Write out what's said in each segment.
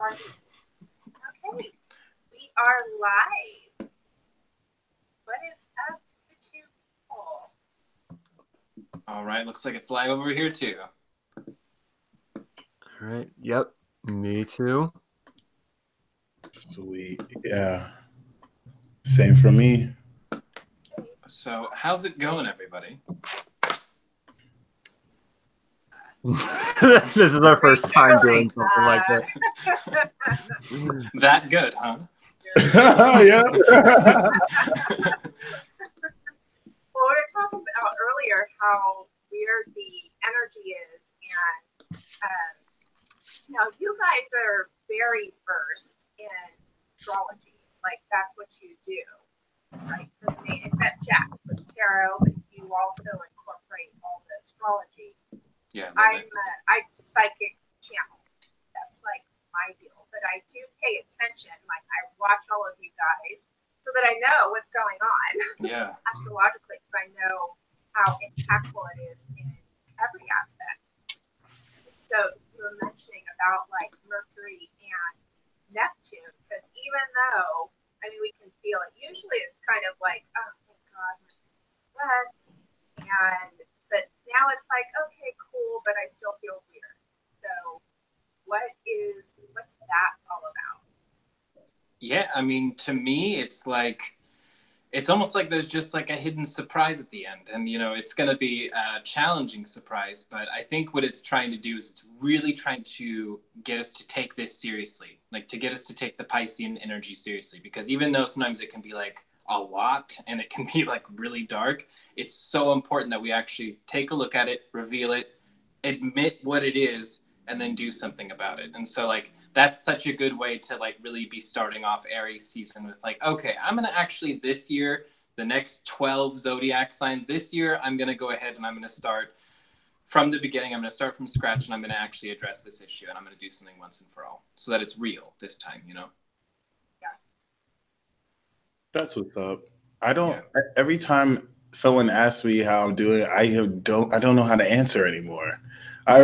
Okay, we are live. What is up, YouTube people? All right, looks like it's live over here too. All right, yep, me too. Sweet, yeah. Same for me. So, how's it going, everybody? This is our first time doing something like that. That good, huh? Yeah. Well, we were talking about earlier how weird the energy is, and you guys are very versed in astrology. Like that's what you do, right? Except Jack with tarot, but you also incorporate all the astrology. Yeah, I'm psychic channel. That's like my deal. But I do pay attention. Like I watch all of you guys so that I know what's going on. Yeah. Astrologically, because I know how impactful it is in every aspect. So you were mentioning about like Mercury and Neptune, because even though we can feel it. Usually it's kind of like, oh my God, what? But now it's like, okay, cool, but I still feel weird. So what's that all about? Yeah, to me, it's almost like there's just like a hidden surprise at the end. And, it's going to be a challenging surprise. But I think what it's trying to do is it's really trying to get us to take this seriously, like to get us to take the Piscean energy seriously. Because even though sometimes it can be like a lot and it can be like really dark, it's so important that we actually take a look at it, reveal it, admit what it is, and then do something about it. And so like that's such a good way to like really be starting off Aries season with like, okay, I'm gonna actually this year, the next 12 zodiac signs this year, I'm gonna go ahead and I'm gonna start from the beginning. I'm gonna start from scratch and I'm gonna actually address this issue and I'm gonna do something once and for all so that it's real this time, Yeah. That's what's up. Every time someone asks me how I'm doing, I don't know how to answer anymore. I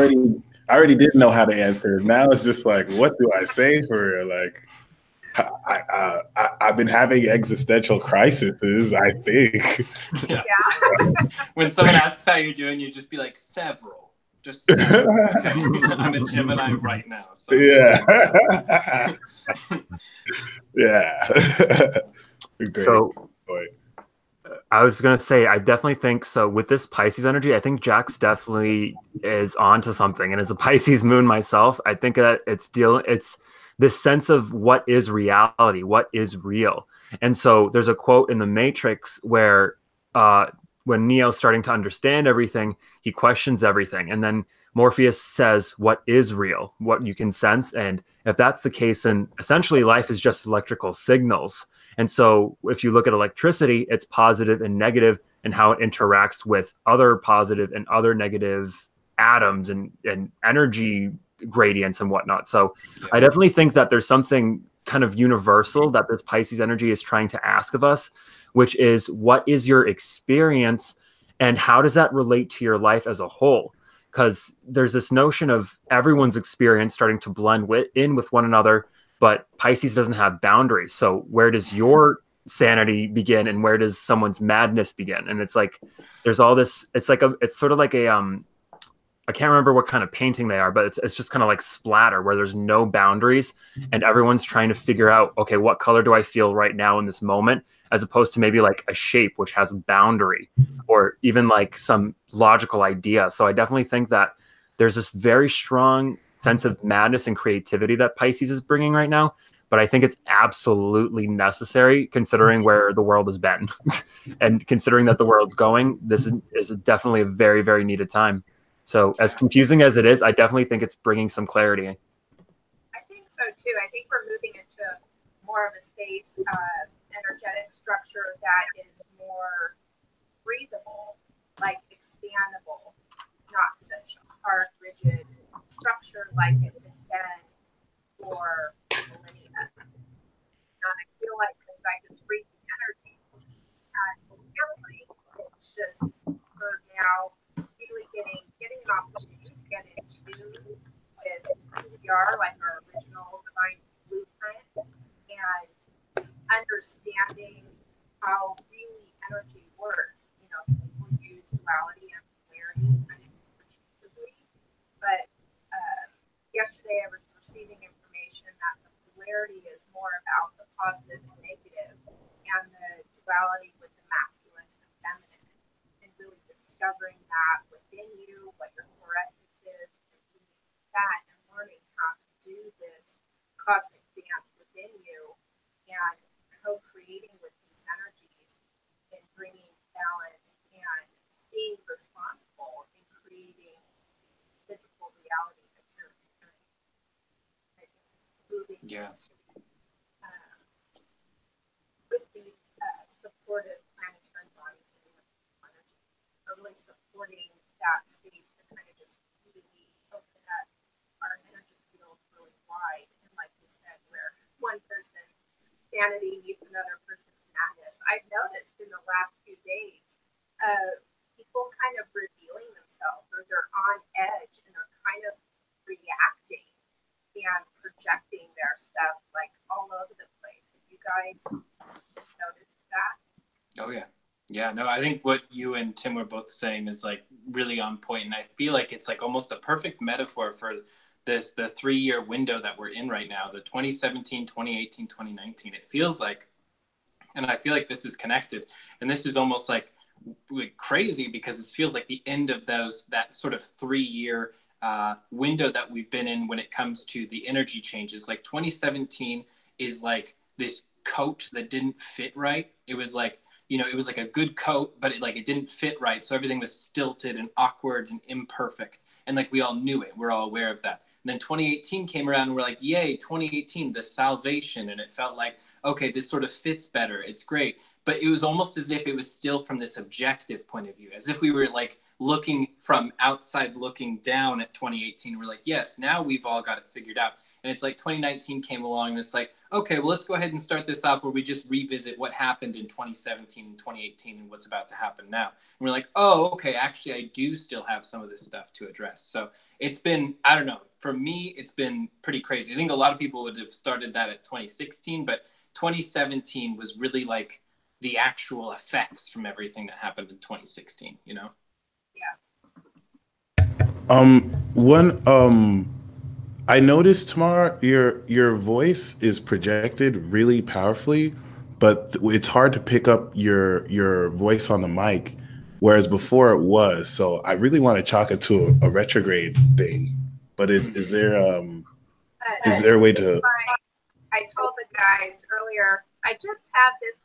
already didn't know how to answer. Now it's just like, what do I say for real? Like, I've been having existential crises, I think. Yeah. When someone asks how you're doing, you just be like, several. Just several. Okay. I'm a Gemini right now. So yeah. Yeah. Great. So I was going to say, I definitely think so with this Pisces energy, I think Jax definitely is onto something. And as a Pisces moon myself, I think that it's this sense of what is reality, what is real. And so there's a quote in The Matrix where when Neo's starting to understand everything, he questions everything. And then Morpheus says, what is real, what you can sense. And if that's the case, then essentially life is just electrical signals. And so if you look at electricity, it's positive and negative and how it interacts with other positive and other negative atoms and energy gradients and whatnot. So I definitely think that there's something kind of universal that this Pisces energy is trying to ask of us, which is what is your experience and how does that relate to your life as a whole? Because there's this notion of everyone's experience starting to blend in with one another, but Pisces doesn't have boundaries. So where does your sanity begin and where does someone's madness begin? And it's like, there's all this, it's sort of like a, I can't remember what kind of painting they are, but it's just kind of like splatter where there's no boundaries and everyone's trying to figure out, okay, what color do I feel right now in this moment? As opposed to maybe like a shape, which has a boundary or even like some logical idea. So I definitely think that there's this very strong sense of madness and creativity that Pisces is bringing right now. But I think it's absolutely necessary considering where the world has been and considering that the world's going, this is definitely a very, very needed time. So as confusing as it is, I definitely think it's bringing some clarity. I think so too. I think we're moving into more of a space of energetic structure that is more breathable, like expandable, not such a hard, rigid structure like it has been for millennia. I feel like there's like this breathing energy and family, it's just we're now really getting an opportunity to get into with who we are, like our original divine how really energy works. You know, people use duality and polarity kind of interchangeably, but yesterday I was receiving information that the polarity is more about the positive and negative, and the duality with the masculine and the feminine, and really discovering that within you, what your core essence is, and doing that and learning how to do this cosmic dance within you and co-creating with these energies and bringing balance and being responsible in creating physical reality that you're experiencing. Moving into, with these supportive planetary bodies and energy are really supporting that space to kind of just really open up our energy field really wide. And like you said, where one person's sanity meets another person's madness. I've noticed in the last few days, people kind of revealing themselves, or they're on edge and they're kind of reacting and projecting their stuff like all over the place. Have you guys noticed that? Oh yeah. Yeah, no, I think what you and Tim were both saying is like really on point. And I feel like it's like almost a perfect metaphor for the 3-year window that we're in right now, the 2017, 2018, 2019. It feels like, and I feel like this is connected. And this is almost like crazy because it feels like the end of that sort of 3-year window that we've been in when it comes to the energy changes. Like 2017 is like this coat that didn't fit right. It was like, you know, it was like a good coat, but it didn't fit right. So everything was stilted and awkward and imperfect. And like, we all knew it. We're all aware of that. And then 2018 came around and we're like, yay, 2018, the salvation. And it felt like, okay, this sort of fits better. It's great. But it was almost as if it was still from this objective point of view, as if we were like looking from outside, looking down at 2018. We're like, yes, now we've all got it figured out. And it's like 2019 came along and it's like, okay, well, let's go ahead and start this off where we just revisit what happened in 2017 and 2018 and what's about to happen now. And we're like, oh, okay, actually, I do still have some of this stuff to address. So it's been, I don't know, for me, it's been pretty crazy. I think a lot of people would have started that at 2016, but 2017 was really like the actual effects from everything that happened in 2016, you know? Yeah. I noticed, Tamar, your voice is projected really powerfully, but it's hard to pick up your voice on the mic, whereas before it was. So I really want to chalk it to a retrograde thing. But is there a way to? I told the guys earlier, I just have this.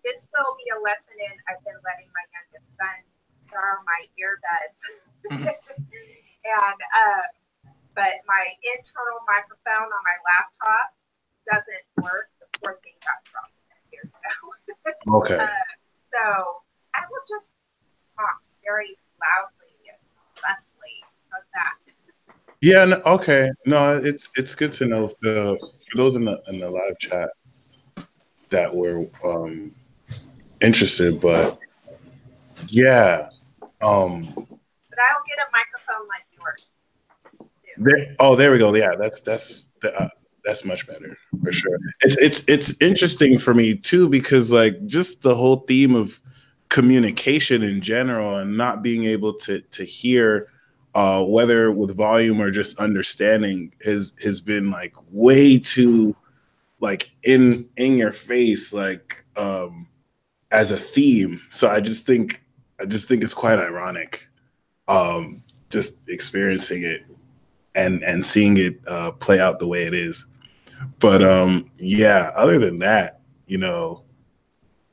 This will be a lesson in. I've been letting my youngest son borrow my earbuds, and but my internal microphone on my laptop doesn't work. The poor thing got dropped years ago. Okay. So I will just talk very loudly and thusly. How's that? Yeah. No, okay. No, it's good to know for those in the live chat that were interested, but yeah. But I'll get a microphone like yours. There we go. Yeah, that's much better for sure. It's interesting for me too because like just the whole theme of communication in general and not being able to hear whether with volume or just understanding has been like way too like in your face like as a theme. So I just think it's quite ironic just experiencing it and seeing it play out the way it is. But yeah, other than that, you know,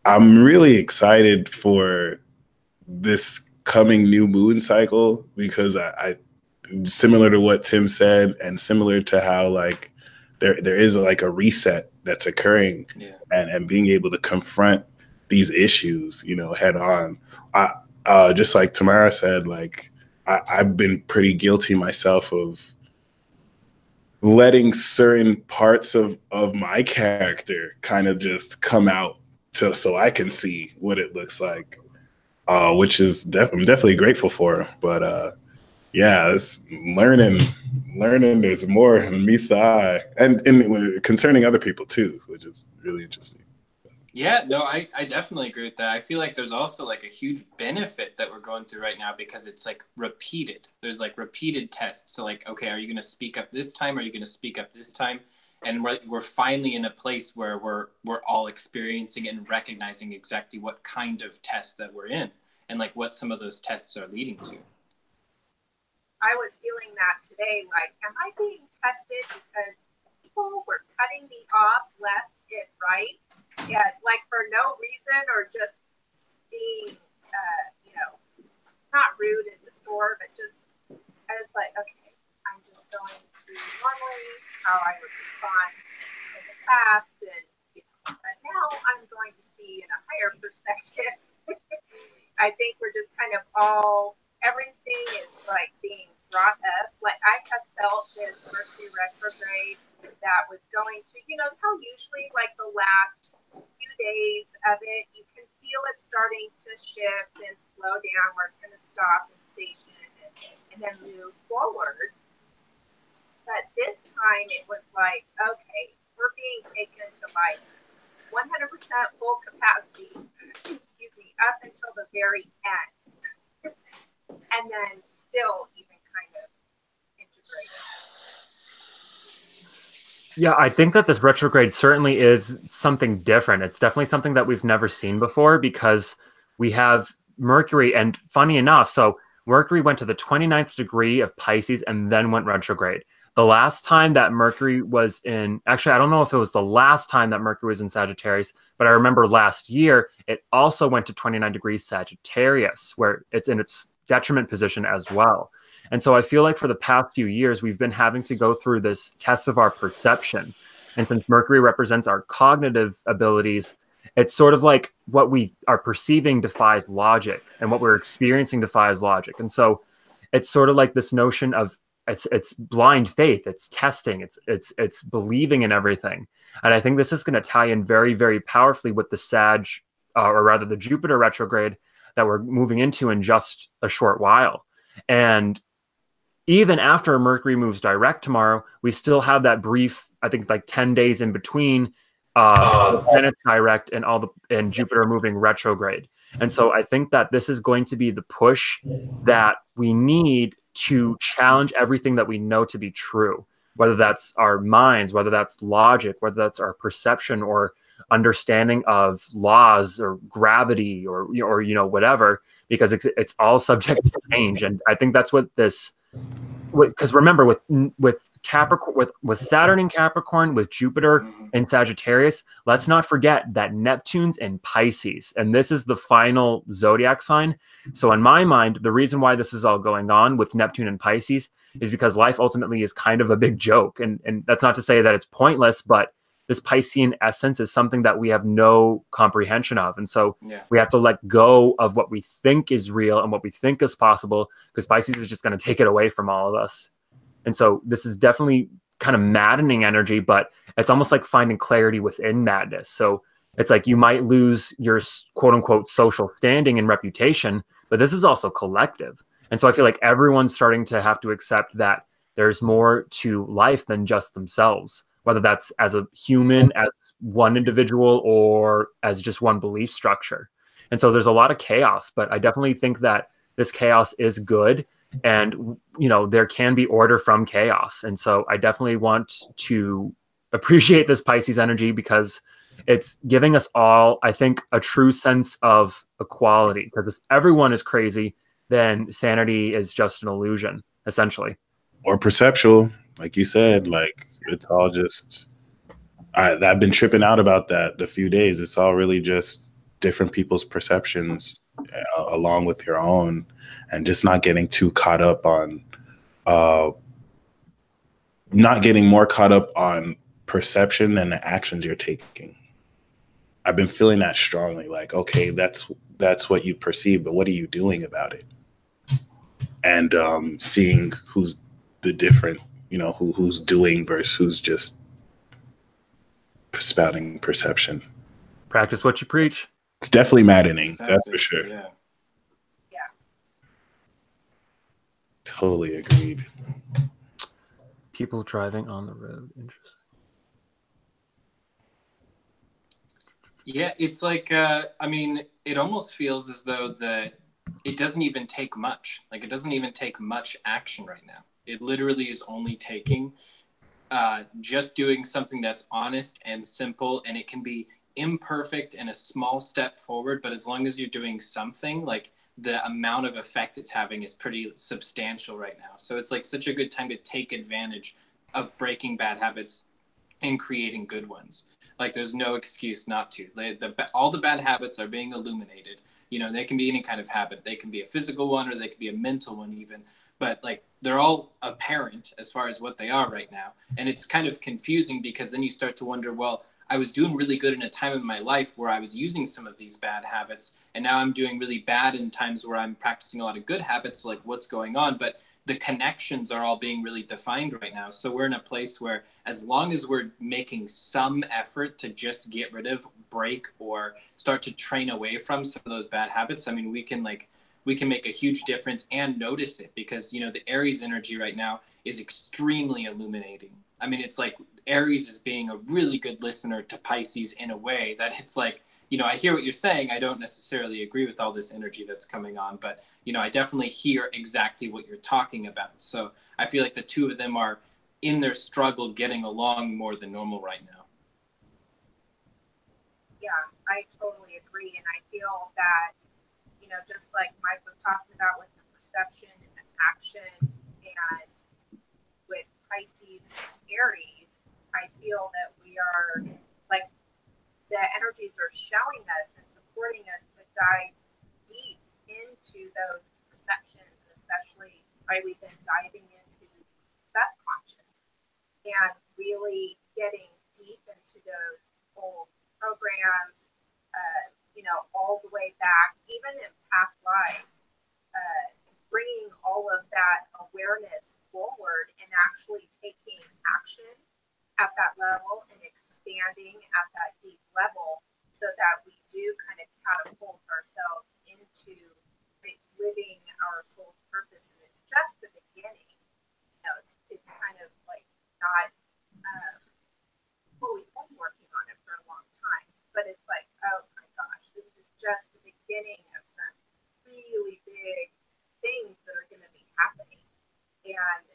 I'm really excited for this coming new moon cycle because I similar to what Tim said and similar to how like there is like a reset that's occurring and being able to confront these issues, you know, head on. Just like Tamara said, like I've been pretty guilty myself of letting certain parts of my character kind of just come out so I can see what it looks like, which is I'm definitely grateful for. But yeah, it's learning. There's more than me, and concerning other people too, which is really interesting. Yeah, no, I definitely agree with that. I feel like there's also like a huge benefit that we're going through right now because it's like repeated. There's like repeated tests. So like, okay, are you going to speak up this time? Are you going to speak up this time? And we're finally in a place where we're all experiencing and recognizing exactly what kind of test that we're in and like what some of those tests are leading to. I was feeling that today. Like, am I being tested because people were cutting me off left and right? Yeah, like for no reason or just being, you know, not rude in the store, but just, I was like, okay, I'm just going to normally how I would respond in the past. And, you know, but now I'm going to see in a higher perspective. I think we're just kind of all, everything is like being brought up. Like I have felt this Mercury retrograde that was going to, you know, how usually like the last few days of it, you can feel it starting to shift and slow down where it's going to stop and station and then move forward. But this time it was like, okay, we're being taken to like 100% full capacity, excuse me, up until the very end. And then still even kind of integrate. Yeah, I think that this retrograde certainly is something different. It's definitely something that we've never seen before because we have Mercury, and funny enough, so Mercury went to the 29th degree of Pisces and then went retrograde. The last time that Mercury was in, actually, I don't know if it was the last time that Mercury was in Sagittarius, but I remember last year it also went to 29 degrees Sagittarius, where it's in its detriment position as well. And so I feel like for the past few years, we've been having to go through this test of our perception. And since Mercury represents our cognitive abilities, it's sort of like what we are perceiving defies logic and what we're experiencing defies logic. And so it's sort of like this notion of it's blind faith, it's testing, it's believing in everything. And I think this is going to tie in very, very powerfully with the Sag, or rather the Jupiter retrograde that we're moving into in just a short while. And even after Mercury moves direct tomorrow, we still have that brief, I think like 10 days in between the planets direct and Jupiter moving retrograde. And so I think that this is going to be the push that we need to challenge everything that we know to be true, whether that's our minds, whether that's logic, whether that's our perception or understanding of laws or gravity or you know, whatever, because it's all subject to change. And I think that's what this, because remember with Capricorn, with Saturn in Capricorn, with Jupiter in Sagittarius, let's not forget that Neptune's in Pisces, and this is the final zodiac sign. So in my mind, the reason why this is all going on with Neptune and Pisces is because life ultimately is kind of a big joke, and that's not to say that it's pointless, but this Piscean essence is something that we have no comprehension of. And so we have to let go of what we think is real and what we think is possible, because Pisces is just going to take it away from all of us. And so this is definitely kind of maddening energy, but it's almost like finding clarity within madness. So it's like you might lose your quote unquote social standing and reputation, but this is also collective. And so I feel like everyone's starting to have to accept that there's more to life than just themselves, whether that's as a human, as one individual, or as just one belief structure. And so there's a lot of chaos, but I definitely think that this chaos is good. And, you know, there can be order from chaos. And so I definitely want to appreciate this Pisces energy because it's giving us all, I think, a true sense of equality. Because if everyone is crazy, then sanity is just an illusion, essentially. Or perceptual, like you said, like it's all just, I've been tripping out about that the few days. It's all really just different people's perceptions along with your own, and just not getting too caught up on, not getting more caught up on perception than the actions you're taking. I've been feeling that strongly. Like, okay, that's what you perceive, but what are you doing about it? And seeing who's the different, you know, who's doing versus who's just spouting perception. Practice what you preach. It's definitely maddening. That's for sure. Yeah. Totally agreed. People driving on the road. Interesting. Yeah, it's like, I mean, it almost feels as though that it doesn't even take much. Like, it doesn't even take much action right now. It literally is only taking just doing something that's honest and simple, and it can be imperfect and a small step forward, but as long as you're doing something, like the amount of effect it's having is pretty substantial right now. So it's like such a good time to take advantage of breaking bad habits and creating good ones. Like there's no excuse not to. All the bad habits are being illuminated. You know, they can be any kind of habit. They can be a physical one or they can be a mental one even. But like they're all apparent as far as what they are right now. And it's kind of confusing because then you start to wonder, well, I was doing really good in a time in my life where I was using some of these bad habits, and now I'm doing really bad in times where I'm practicing a lot of good habits. So like, what's going on? But the connections are all being really defined right now. So we're in a place where as long as we're making some effort to just get rid of, break, or start to train away from some of those bad habits, I mean, we can make a huge difference and notice it because, you know, the Aries energy right now is extremely illuminating. I mean, it's like Aries is being a really good listener to Pisces in a way that it's like, you know, I hear what you're saying. I don't necessarily agree with all this energy that's coming on, but, you know, I definitely hear exactly what you're talking about. So I feel like the two of them are in their struggle getting along more than normal right now. Yeah, I totally agree. And I feel that, you know, just like Mike was talking about with the perception and the action, and with Pisces and Aries, I feel that we are like the energies are showing us and supporting us to dive deep into those perceptions, and especially we've been diving into the subconscious and really getting deep into those old programs, you know, all the way back, even in past lives, bringing all of that awareness forward and actually taking action at that level and expanding at that deep level so that we do kind of catapult ourselves into living our soul's purpose. And it's just the beginning. You know, it's kind of like not, well, we've been working on it for a long time, but it's like, oh my gosh, this is just the beginning of some really big things that are going to be happening. And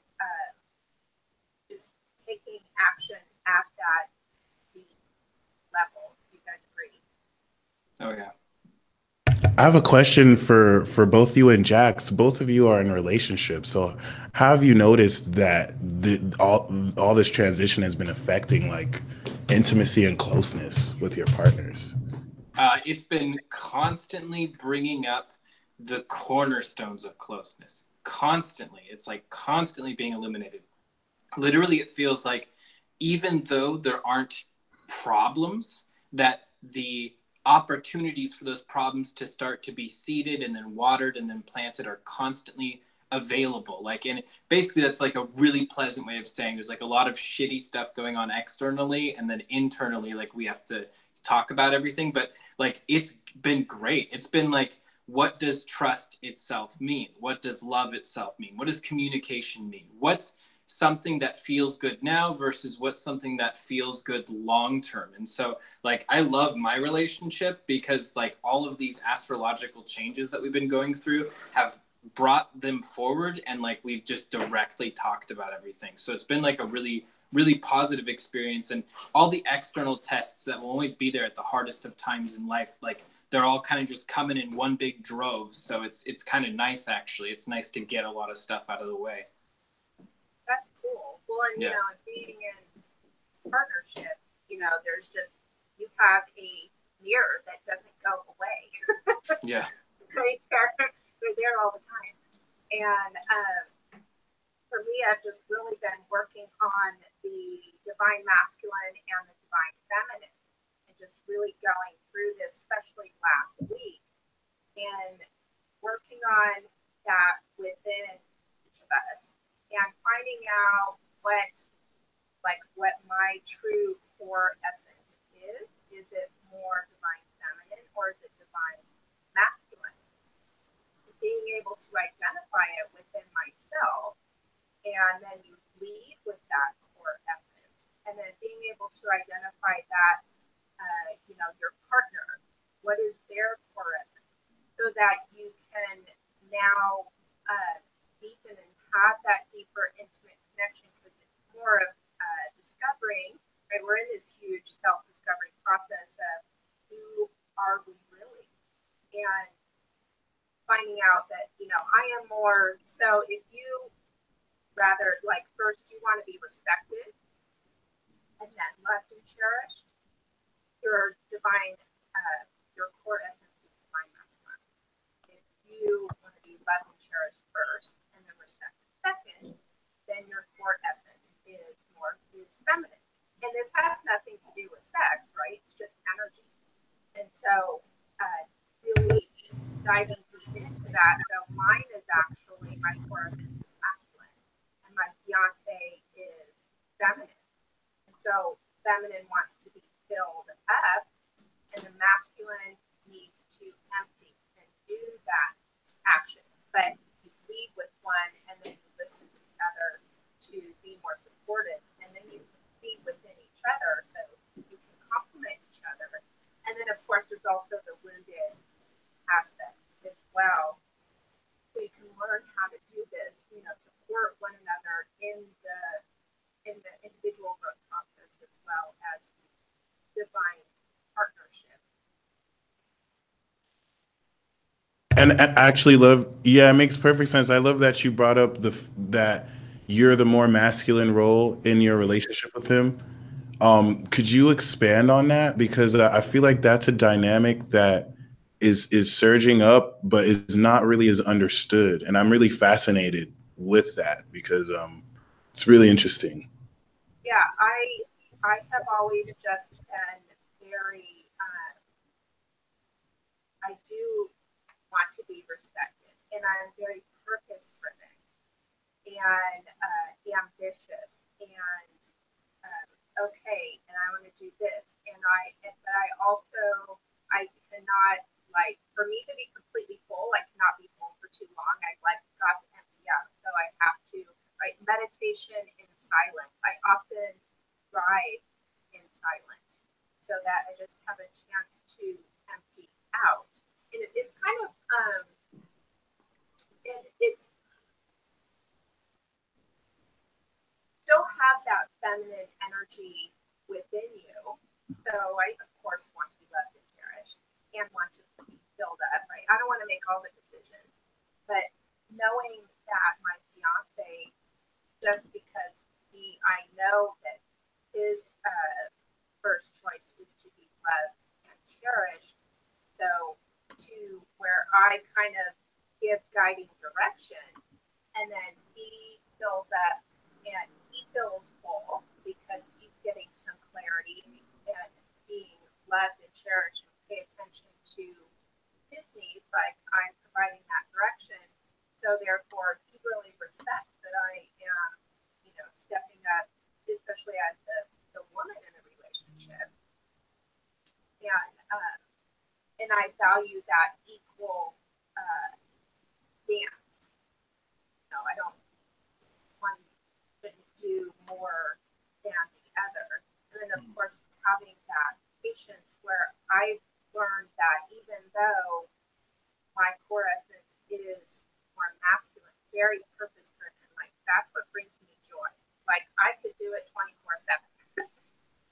just taking action at that deep level. Do you guys agree? Oh, yeah. I have a question for both you and Jax. Both of you are in relationships, so how have you noticed that all this transition has been affecting like intimacy and closeness with your partners? It's been constantly bringing up the cornerstones of closeness. Constantly. It's like constantly being illuminated. Literally, it feels like even though there aren't problems, that the opportunities for those problems to start to be seeded and then watered and then planted are constantly available. Like, and basically that's like a really pleasant way of saying there's like a lot of shitty stuff going on externally, and then internally, like we have to talk about everything. But like, it's been great. It's been like, what does trust itself mean? What does love itself mean? What does communication mean? What's something that feels good now versus what's something that feels good long term? And so like I love my relationship because like all of these astrological changes that we've been going through have brought them forward, and like we've just directly talked about everything. So it's been like a really positive experience, and all the external tests that will always be there at the hardest of times in life, like they're all kind of just coming in one big drove. So it's kind of nice, actually. It's nice to get a lot of stuff out of the way. That's cool. Well, and you know, being in partnerships, you know, there's just you have a mirror that doesn't go away. Yeah. Right there, they're there all the time. And for me, I've just really been working on the divine masculine and the divine feminine, and just really going through this, especially last week, and working on that within each of us and finding out what my true core essence is. Is it more divine feminine or is it divine masculine? Being able to identify it within myself, and then you lead with that core essence, and then being able to identify that your partner, what is their core essence, so that you can now deepen and have that deeper intimate connection, because it's more of discovering, right? We're in this huge self-discovery process of who are we really, and finding out that, I am more, so if you rather, like, first you want to be respected and then loved and cherished, your divine, your core essence is divine masculine. If you want to be loved and cherished first and then respected second, then your core essence is feminine. And this has nothing to do with sex, right? It's just energy. And so really diving deep into that. So mine is actually, my core essence is masculine, and my fiance is feminine. And so feminine wants to be filled up, and the masculine needs to empty and do that action. But you lead with one, and then you listen to the other to be more supportive, and then you feed within each other so you can complement each other. And then, of course, there's also the wounded aspect as well. So you can learn how to do this, support one another in the individual growth process as well as divine partnership. And I actually love, yeah, it makes perfect sense. I love that you brought up that you're the more masculine role in your relationship with him. Could you expand on that? Because I feel like that's a dynamic that is surging up, but is not really as understood. And I'm really fascinated with that because it's really interesting. Yeah, I have always just been very, I do want to be respected, and I'm very purpose driven and ambitious, and okay, and I want to do this, but I also, I cannot, like, for me to be completely full, I cannot be full for too long. I got to empty out, so I have to, right? Meditation in silence. I often thrive in silence, so that I just have a chance to empty out. And it's kind of, it's still have that feminine energy within you. So I, of course, want to be loved and cherished and want to be filled up, right? I don't want to make all the decisions, but knowing that my fiance, just because I know that his first choice is to be loved and cherished, so to where I kind of give guiding direction, and then he fills up and he feels full because he's getting some clarity and being loved and cherished, and pay attention to his needs, like I'm providing that direction. So therefore, he really respects that I am, stepping up, especially as the woman in the relationship. And I value that equal dance. I don't want to do more than the other. And then, of course, having that patience where I've learned that even though my core essence is more masculine, very purpose driven, like that's what brings me joy. Like I could do it 24/7,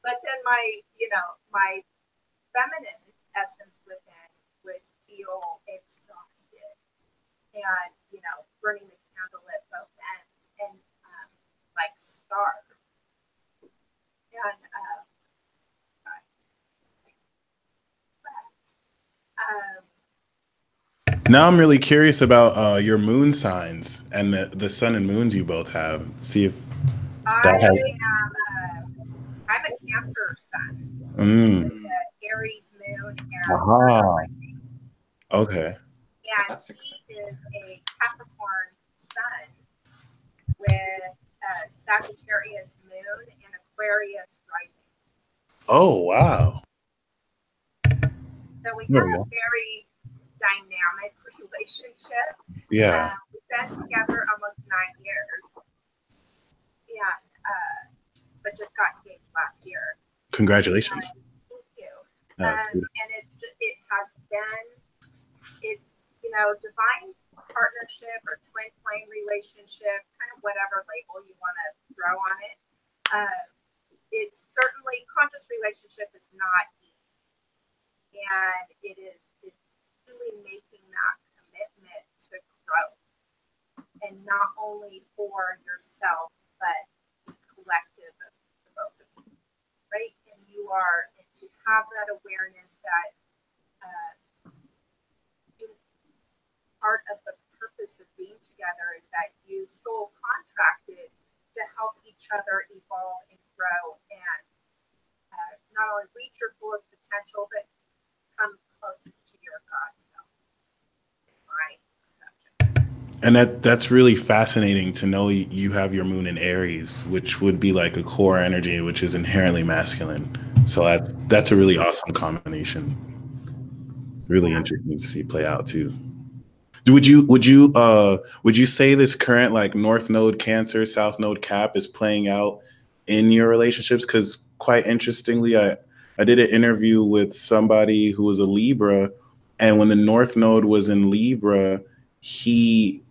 but then my feminine essence within would feel exhausted and burning the candle at both ends and like starved. And Now I'm really curious about your moon signs and the sun and moons you both have. See if that has. I'm a Cancer sun, Mm. Aries moon, and Aha. Okay. And That's he is a Capricorn sun with Sagittarius moon and Aquarius rising. Oh wow. So we have a very dynamic relationship. Yeah. We've been together almost 9 years, and but just got engaged last year. Congratulations. Thank you. And it has been, divine partnership or twin flame relationship, kind of whatever label you want to throw on it. It's certainly, conscious relationship is not easy, and it's really making that commitment to growth, and not only for yourself but the collective of the both of you, right? And to have that awareness that part of the purpose of being together is that you soul contracted to help each other evolve and grow, and not only reach your fullest potential, but come closest to your God self. My perception. And that's really fascinating to know you have your moon in Aries, which would be like a core energy, which is inherently masculine. So that's a really awesome combination. Really interesting to see play out too. Would you say this current like North Node Cancer, South Node Cap is playing out in your relationships? Because quite interestingly, I did an interview with somebody who was a Libra, and when the North Node was in Libra, he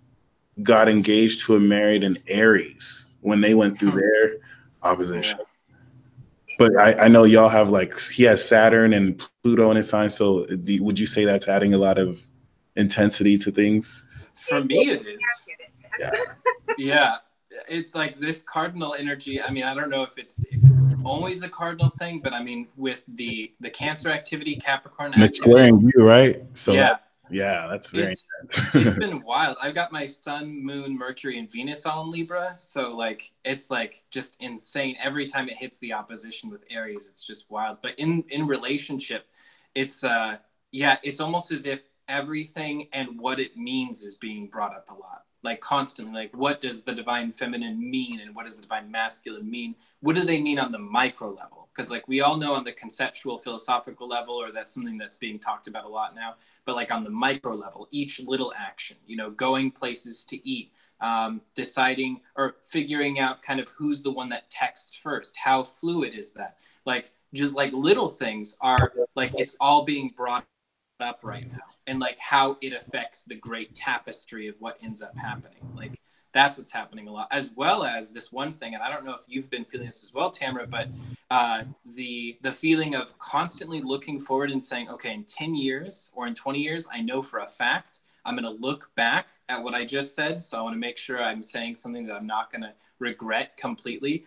got engaged to and married an Aries when they went through their opposition. Yeah. But I know y'all have he has Saturn and Pluto in his sign. So would you say that's adding a lot of intensity to things? For me, it is. Yeah. Yeah. It's like this cardinal energy. I mean, I don't know if it's always a cardinal thing, but I mean, with the Cancer activity, Capricorn And it's activity. squaring you, right? So yeah. That's very it's been wild. I've got my Sun, Moon, Mercury, and Venus all in Libra, so it's just insane. Every time it hits the opposition with Aries, it's just wild. But in relationship, it's it's almost as if everything and what it means is being brought up a lot, like constantly. Like, what does the divine feminine mean, and what does the divine masculine mean? What do they mean on the micro level? Because we all know on the conceptual, philosophical level, or that's something that's being talked about a lot now. But on the micro level, each little action, going places to eat, deciding or figuring out kind of who's the one that texts first. How fluid is that? Just little things are it's all being brought up right now, and how it affects the great tapestry of what ends up happening. That's what's happening a lot, as well as this one thing. And I don't know if you've been feeling this as well, Tamara, but the feeling of constantly looking forward and saying, okay, in 10 years or in 20 years, I know for a fact I'm going to look back at what I just said. So I want to make sure I'm saying something that I'm not going to regret completely.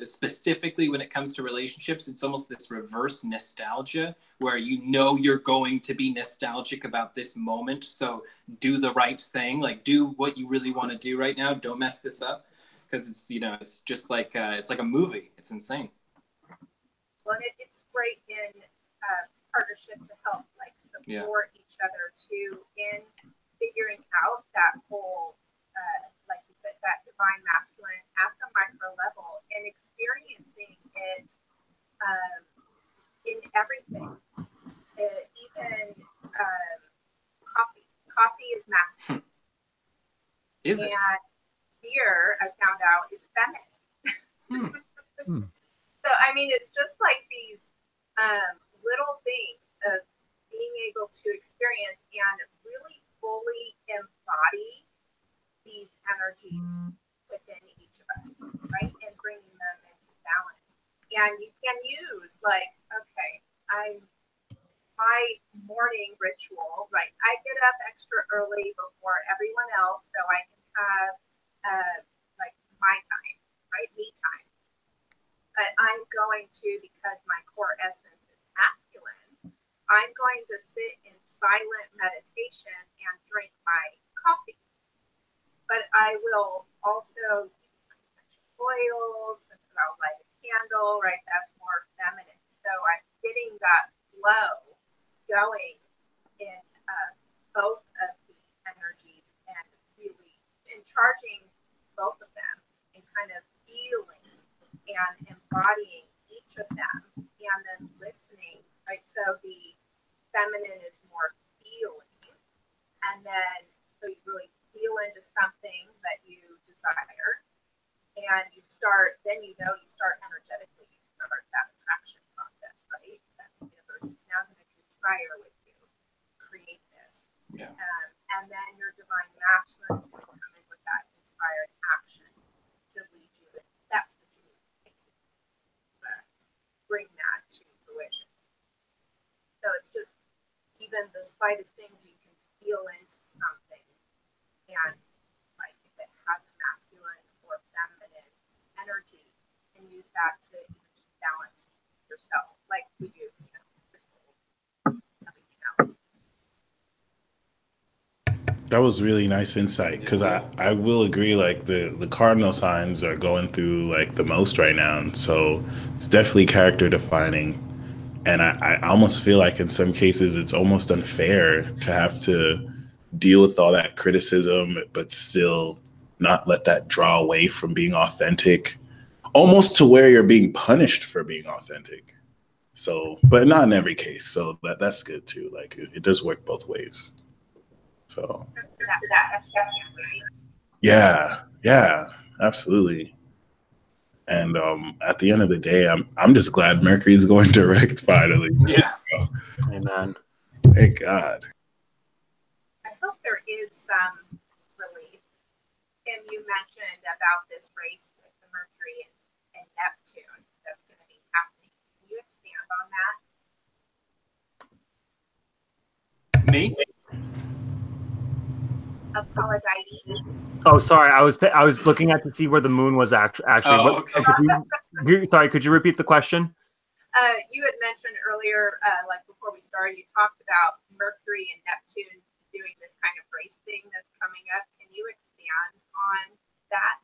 Specifically when it comes to relationships, it's almost this reverse nostalgia where you're going to be nostalgic about this moment. So do the right thing, do what you really want to do right now. Don't mess this up, because it's it's just it's like a movie. It's insane. Well, it's great in partnership to help support each other too in figuring out that whole like you said, that divine masculine at the micro level, and experiencing it in everything. Even coffee is masculine. Is it? And beer, I found out, is feminine. So I mean, it's just these little things of being able to experience and really fully embody these energies within each of us, right? And bringing them into balance. And you can use okay, my morning ritual, right? I get up extra early before everyone else so I can have my time, right? Me time. But I'm going to, because my core essence is masculine, I'm going to sit in silent meditation and drink my coffee. But I will also use my essential oils, and I'll light a candle, right? That's more feminine. So I'm getting that flow going in both of the energies, and really charging both of them, and kind of feeling and embodying each of them, and then listening, right? So the feminine is more feeling, and then so you really feel into something that you desire, and you start energetically, you start that attraction process, right? That the universe is now slightest things you can feel into something, and like if it has a masculine or feminine energy, and use that to balance yourself, like we do, crystals, everything else. That was really nice insight, because I will agree, like the cardinal signs are going through like the most right now, and so it's definitely character defining. And I almost feel like in some cases it's almost unfair to have to deal with all that criticism, but still not let that draw away from being authentic, almost to where you're being punished for being authentic. So, but not in every case. So that's good too. Like it does work both ways. So yeah, absolutely. And at the end of the day, I'm just glad Mercury is going direct finally. Yeah. Amen. Thank God. I hope there is some relief. Tim, you mentioned about this race with the Mercury and Neptune that's going to be happening. Can you expand on that? Me? Aphrodite. Oh, sorry. I was looking at to see where the moon was actually. Oh, okay. Sorry, could you repeat the question? You had mentioned earlier, like before we started, you talked about Mercury and Neptune doing this kind of race thing that's coming up. Can you expand on that?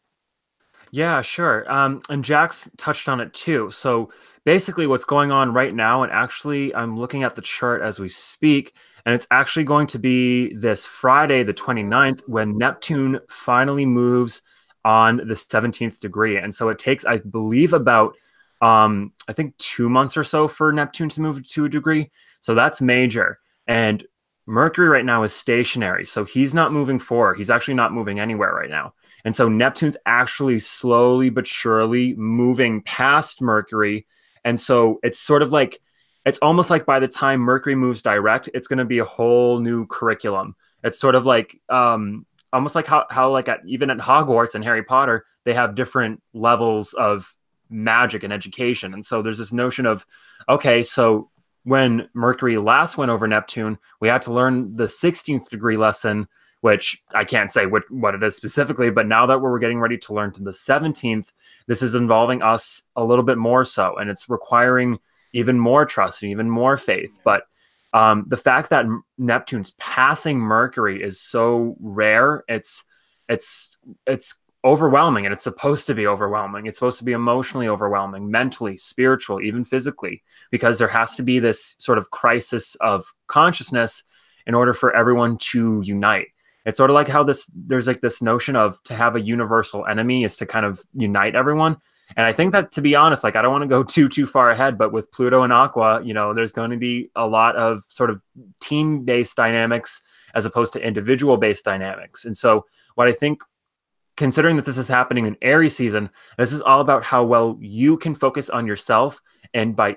Yeah, sure. And Jax touched on it too. So basically what's going on right now, and actually I'm looking at the chart as we speak, and it's actually going to be this Friday, the 29th, when Neptune finally moves on the 17th degree. And so it takes, I believe, about, I think 2 months or so for Neptune to move to a degree. So that's major. And Mercury right now is stationary. So he's not moving forward. He's actually not moving anywhere right now. And so Neptune's actually slowly but surely moving past Mercury. And so it's sort of like, it's almost like by the time Mercury moves direct, it's going to be a whole new curriculum. It's sort of like, almost like how like even at Hogwarts and Harry Potter, they have different levels of magic and education. And so there's this notion of, okay, so when Mercury last went over Neptune, we had to learn the 16th degree lesson, which I can't say what it is specifically, but now that we're getting ready to learn to the 17th, this is involving us a little bit more so, and it's requiring even more trust and even more faith. But the fact that Neptune's passing Mercury is so rare, it's overwhelming, and it's supposed to be overwhelming. It's supposed to be emotionally overwhelming, mentally, spiritually, even physically, because there has to be this sort of crisis of consciousness in order for everyone to unite. It's sort of like how there's like this notion of to have a universal enemy is to kind of unite everyone. And I think that, to be honest, like I don't want to go too far ahead, but with Pluto and Aqua, there's going to be a lot of sort of team-based dynamics as opposed to individual-based dynamics. And so what I think, considering that this is happening in Aries season, this is all about how well you can focus on yourself. And by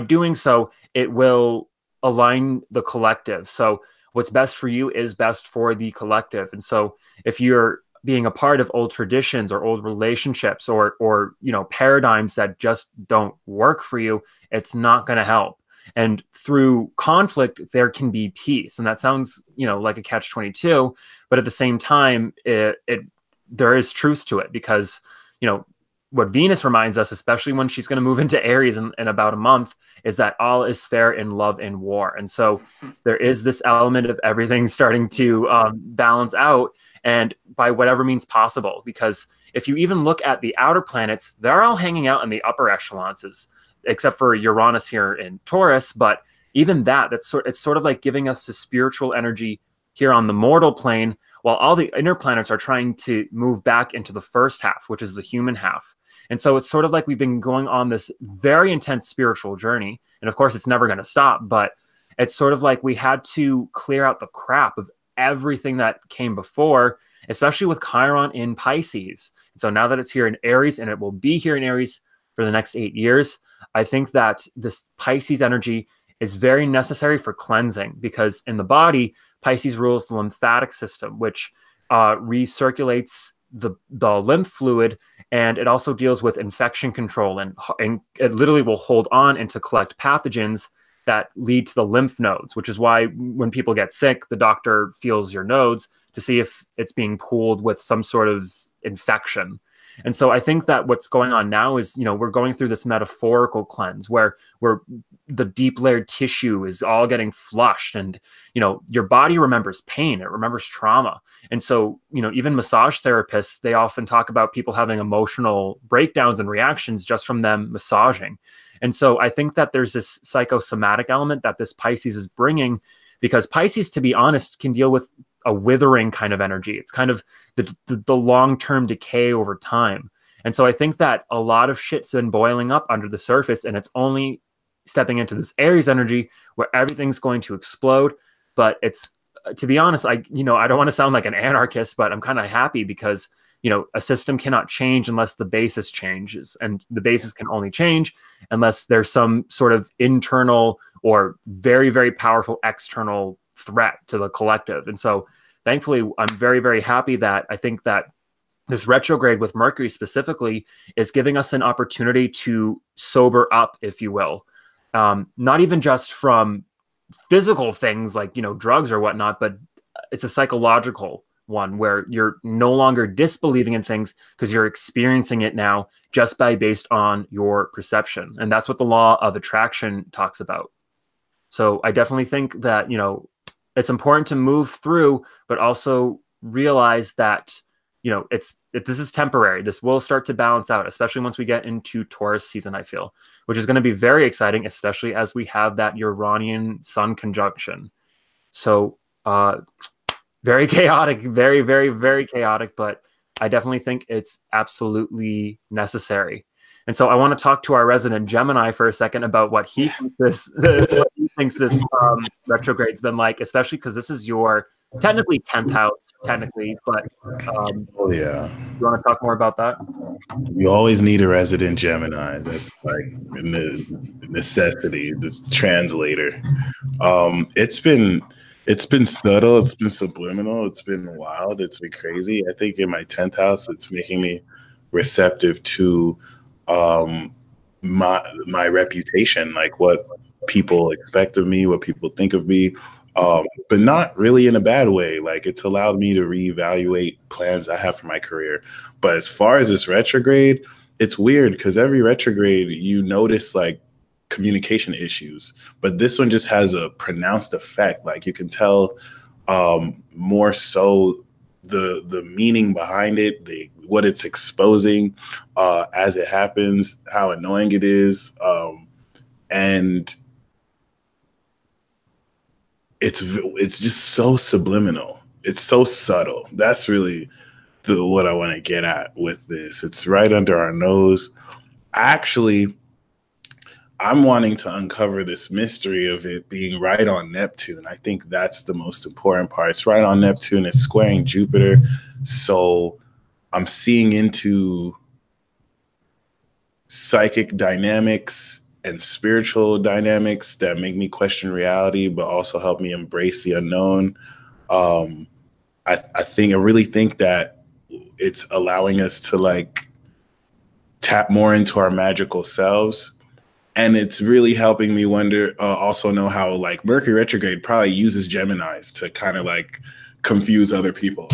doing so, it will align the collective. So what's best for you is best for the collective. And so if you're being a part of old traditions or old relationships or paradigms that just don't work for you, it's not going to help. And through conflict, there can be peace. And that sounds, like a catch-22, but at the same time, there is truth to it, because, what Venus reminds us, especially when she's going to move into Aries in about a month, is that all is fair in love and war. And so there is this element of everything starting to balance out, and by whatever means possible. Because if you even look at the outer planets, they're all hanging out in the upper echelons, except for Uranus here in Taurus. But even it's sort of like giving us the spiritual energy here on the mortal plane, while all the inner planets are trying to move back into the first half, which is the human half. And so it's sort of like we've been going on this very intense spiritual journey. And of course, it's never going to stop, but it's sort of like we had to clear out the crap of everything that came before, especially with Chiron in Pisces. And so now that it's here in Aries, and it will be here in Aries for the next 8 years, I think that this Pisces energy is very necessary for cleansing, because in the body, Pisces rules the lymphatic system, which recirculates the lymph fluid, and it also deals with infection control, and it literally will hold on and to collect pathogens that lead to the lymph nodes, which is why when people get sick, the doctor feels your nodes to see if it's being pooled with some sort of infection. And so I think that what's going on now is, we're going through this metaphorical cleanse where the deep layered tissue is all getting flushed, and, your body remembers pain. It remembers trauma. And so, even massage therapists, they often talk about people having emotional breakdowns and reactions just from them massaging. And so I think that there's this psychosomatic element that this Pisces is bringing, because Pisces, to be honest, can deal with a withering kind of energy. It's kind of the long-term decay over time. And so I think that a lot of shit's been boiling up under the surface, and it's only stepping into this Aries energy where everything's going to explode. But it's, to be honest, I don't want to sound like an anarchist, but I'm kind of happy because, a system cannot change unless the basis changes, and the basis can only change unless there's some sort of internal or very, very powerful external threat to the collective. And so thankfully, I'm very, very happy that I think that this retrograde with Mercury specifically is giving us an opportunity to sober up, if you will. Not even just from physical things like, drugs or whatnot, but it's a psychological one where you're no longer disbelieving in things because you're experiencing it now just based on your perception. And that's what the law of attraction talks about. So I definitely think that, it's important to move through, but also realize that, this is temporary. This will start to balance out, especially once we get into Taurus season, I feel, which is going to be very exciting, especially as we have that Uranian Sun conjunction. So very chaotic, very, very, very chaotic, but I definitely think it's absolutely necessary. And so I want to talk to our resident Gemini for a second about what he thinks this retrograde's been like, especially because this is your technically 10th house, but oh yeah, you want to talk more about that? You always need a resident Gemini. That's like a necessity, the translator. It's been subtle, it's been subliminal, it's been wild, it's been crazy. I think in my 10th house, it's making me receptive to my reputation, like what people expect of me, what people think of me, but not really in a bad way. Like, it's allowed me to reevaluate plans I have for my career. But as far as this retrograde, it's weird because every retrograde you notice like communication issues, but this one just has a pronounced effect. Like, you can tell more so the meaning behind it, what it's exposing as it happens, how annoying it is, and it's just so subliminal. It's so subtle. That's really what I want to get at with this. It's right under our nose. Actually, I'm wanting to uncover this mystery of it being right on Neptune. I think that's the most important part. It's right on Neptune. It's squaring Jupiter. So I'm seeing into psychic dynamics and spiritual dynamics that make me question reality, but also help me embrace the unknown. I really think that it's allowing us to like tap more into our magical selves. And it's really helping me also know how like Mercury retrograde probably uses Geminis to kind of like confuse other people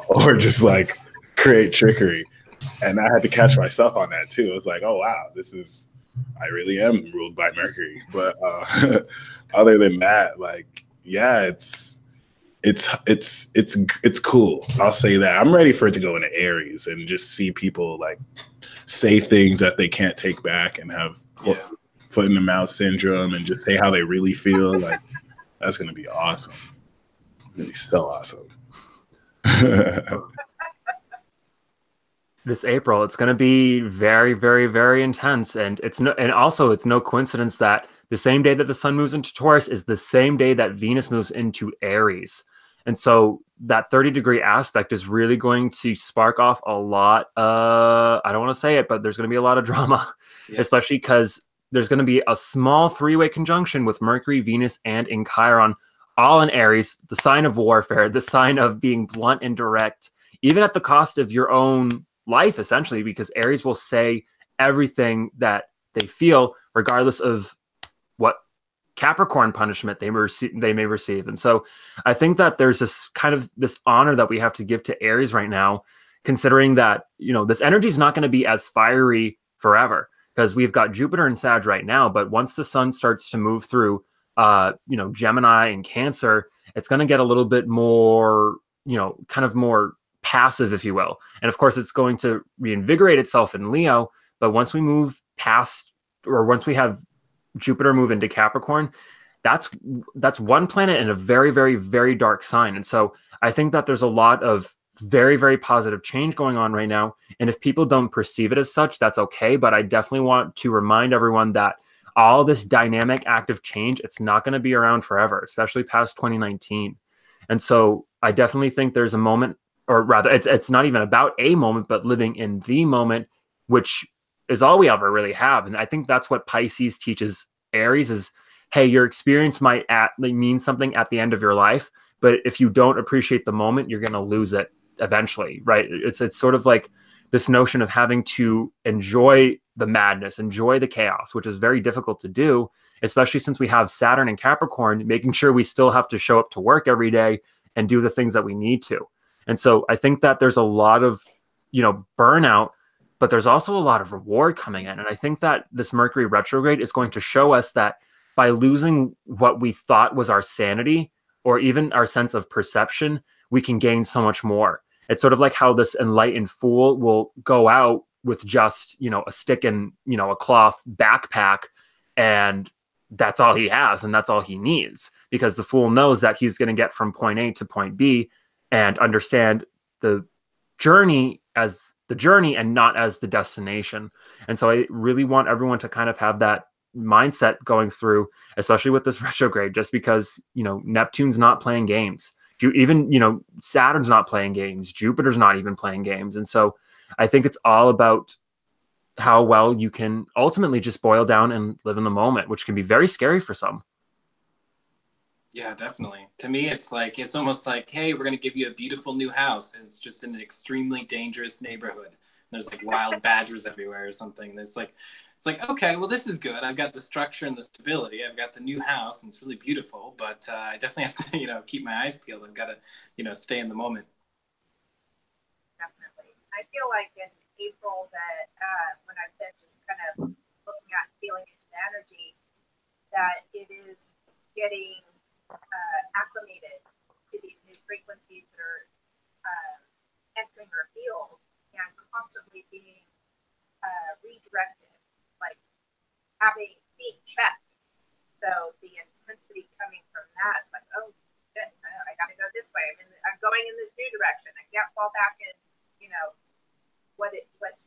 or just like create trickery. And I had to catch myself on that too. It was like, oh wow, I really am ruled by Mercury. But other than that, like, yeah, it's cool. I'll say that. I'm ready for it to go into Aries and just see people like say things that they can't take back and have foot in the mouth syndrome and just say how they really feel. Like, that's gonna be awesome. It's gonna be so awesome. This April, it's going to be very, very, very intense, and also it's no coincidence that the same day that the sun moves into Taurus is the same day that Venus moves into Aries, and so that 30-degree aspect is really going to spark off a lot. I don't want to say it, but there's going to be a lot of drama, especially because there's going to be a small 3-way conjunction with Mercury, Venus, and in Chiron, all in Aries, the sign of warfare, the sign of being blunt and direct, even at the cost of your own life, essentially, because Aries will say everything that they feel, regardless of what Capricorn punishment they may receive. And so I think that there's this kind of this honor that we have to give to Aries right now, considering that, you know, this energy is not going to be as fiery forever, because we've got Jupiter and Sag right now. But once the sun starts to move through, you know, Gemini and Cancer, it's going to get a little bit more, you know, kind of more passive, if you will. And of course, it's going to reinvigorate itself in Leo. But once we move past, or once we have Jupiter move into Capricorn, that's one planet in a very, very, very dark sign. And so I think that there's a lot of very, very positive change going on right now. And if people don't perceive it as such, that's okay. But I definitely want to remind everyone that all this dynamic, active change, it's not going to be around forever, especially past 2019. And so I definitely think there's a moment, or rather, it's not even about a moment, but living in the moment, which is all we ever really have. And I think that's what Pisces teaches Aries is, hey, your experience might mean something at the end of your life, but if you don't appreciate the moment, you're going to lose it eventually, right? It's sort of like this notion of having to enjoy the madness, enjoy the chaos, which is very difficult to do, especially since we have Saturn and Capricorn, making sure we still have to show up to work every day and do the things that we need to. And so I think that there's a lot of, you know, burnout, but there's also a lot of reward coming in. And I think that this Mercury retrograde is going to show us that by losing what we thought was our sanity or even our sense of perception, we can gain so much more. It's sort of like how this enlightened fool will go out with just, you know, a stick and, you know, a cloth backpack, and that's all he has and that's all he needs, because the fool knows that he's going to get from point A to point B and understand the journey as the journey and not as the destination. And so I really want everyone to kind of have that mindset going through, especially with this retrograde, just because, you know, Neptune's not playing games. Even, you know, Saturn's not playing games. Jupiter's not even playing games. And so I think it's all about how well you can ultimately just boil down and live in the moment, which can be very scary for some. Yeah, definitely. To me, it's like, it's almost like, hey, we're going to give you a beautiful new house, and it's just in an extremely dangerous neighborhood. There's like wild badgers everywhere or something. There's like, it's like, okay, well, this is good. I've got the structure and the stability. I've got the new house, and it's really beautiful. But I definitely have to, you know, keep my eyes peeled. I've got to, you know, stay in the moment. Definitely. I feel like in April that when I've been just kind of looking at, feeling into the energy, that it is getting acclimated to these new frequencies that are entering our field and constantly being redirected, like being checked. So the intensity coming from that, it's like, oh shit, I gotta go this way. I'm going in this new direction. I can't fall back in, you know, what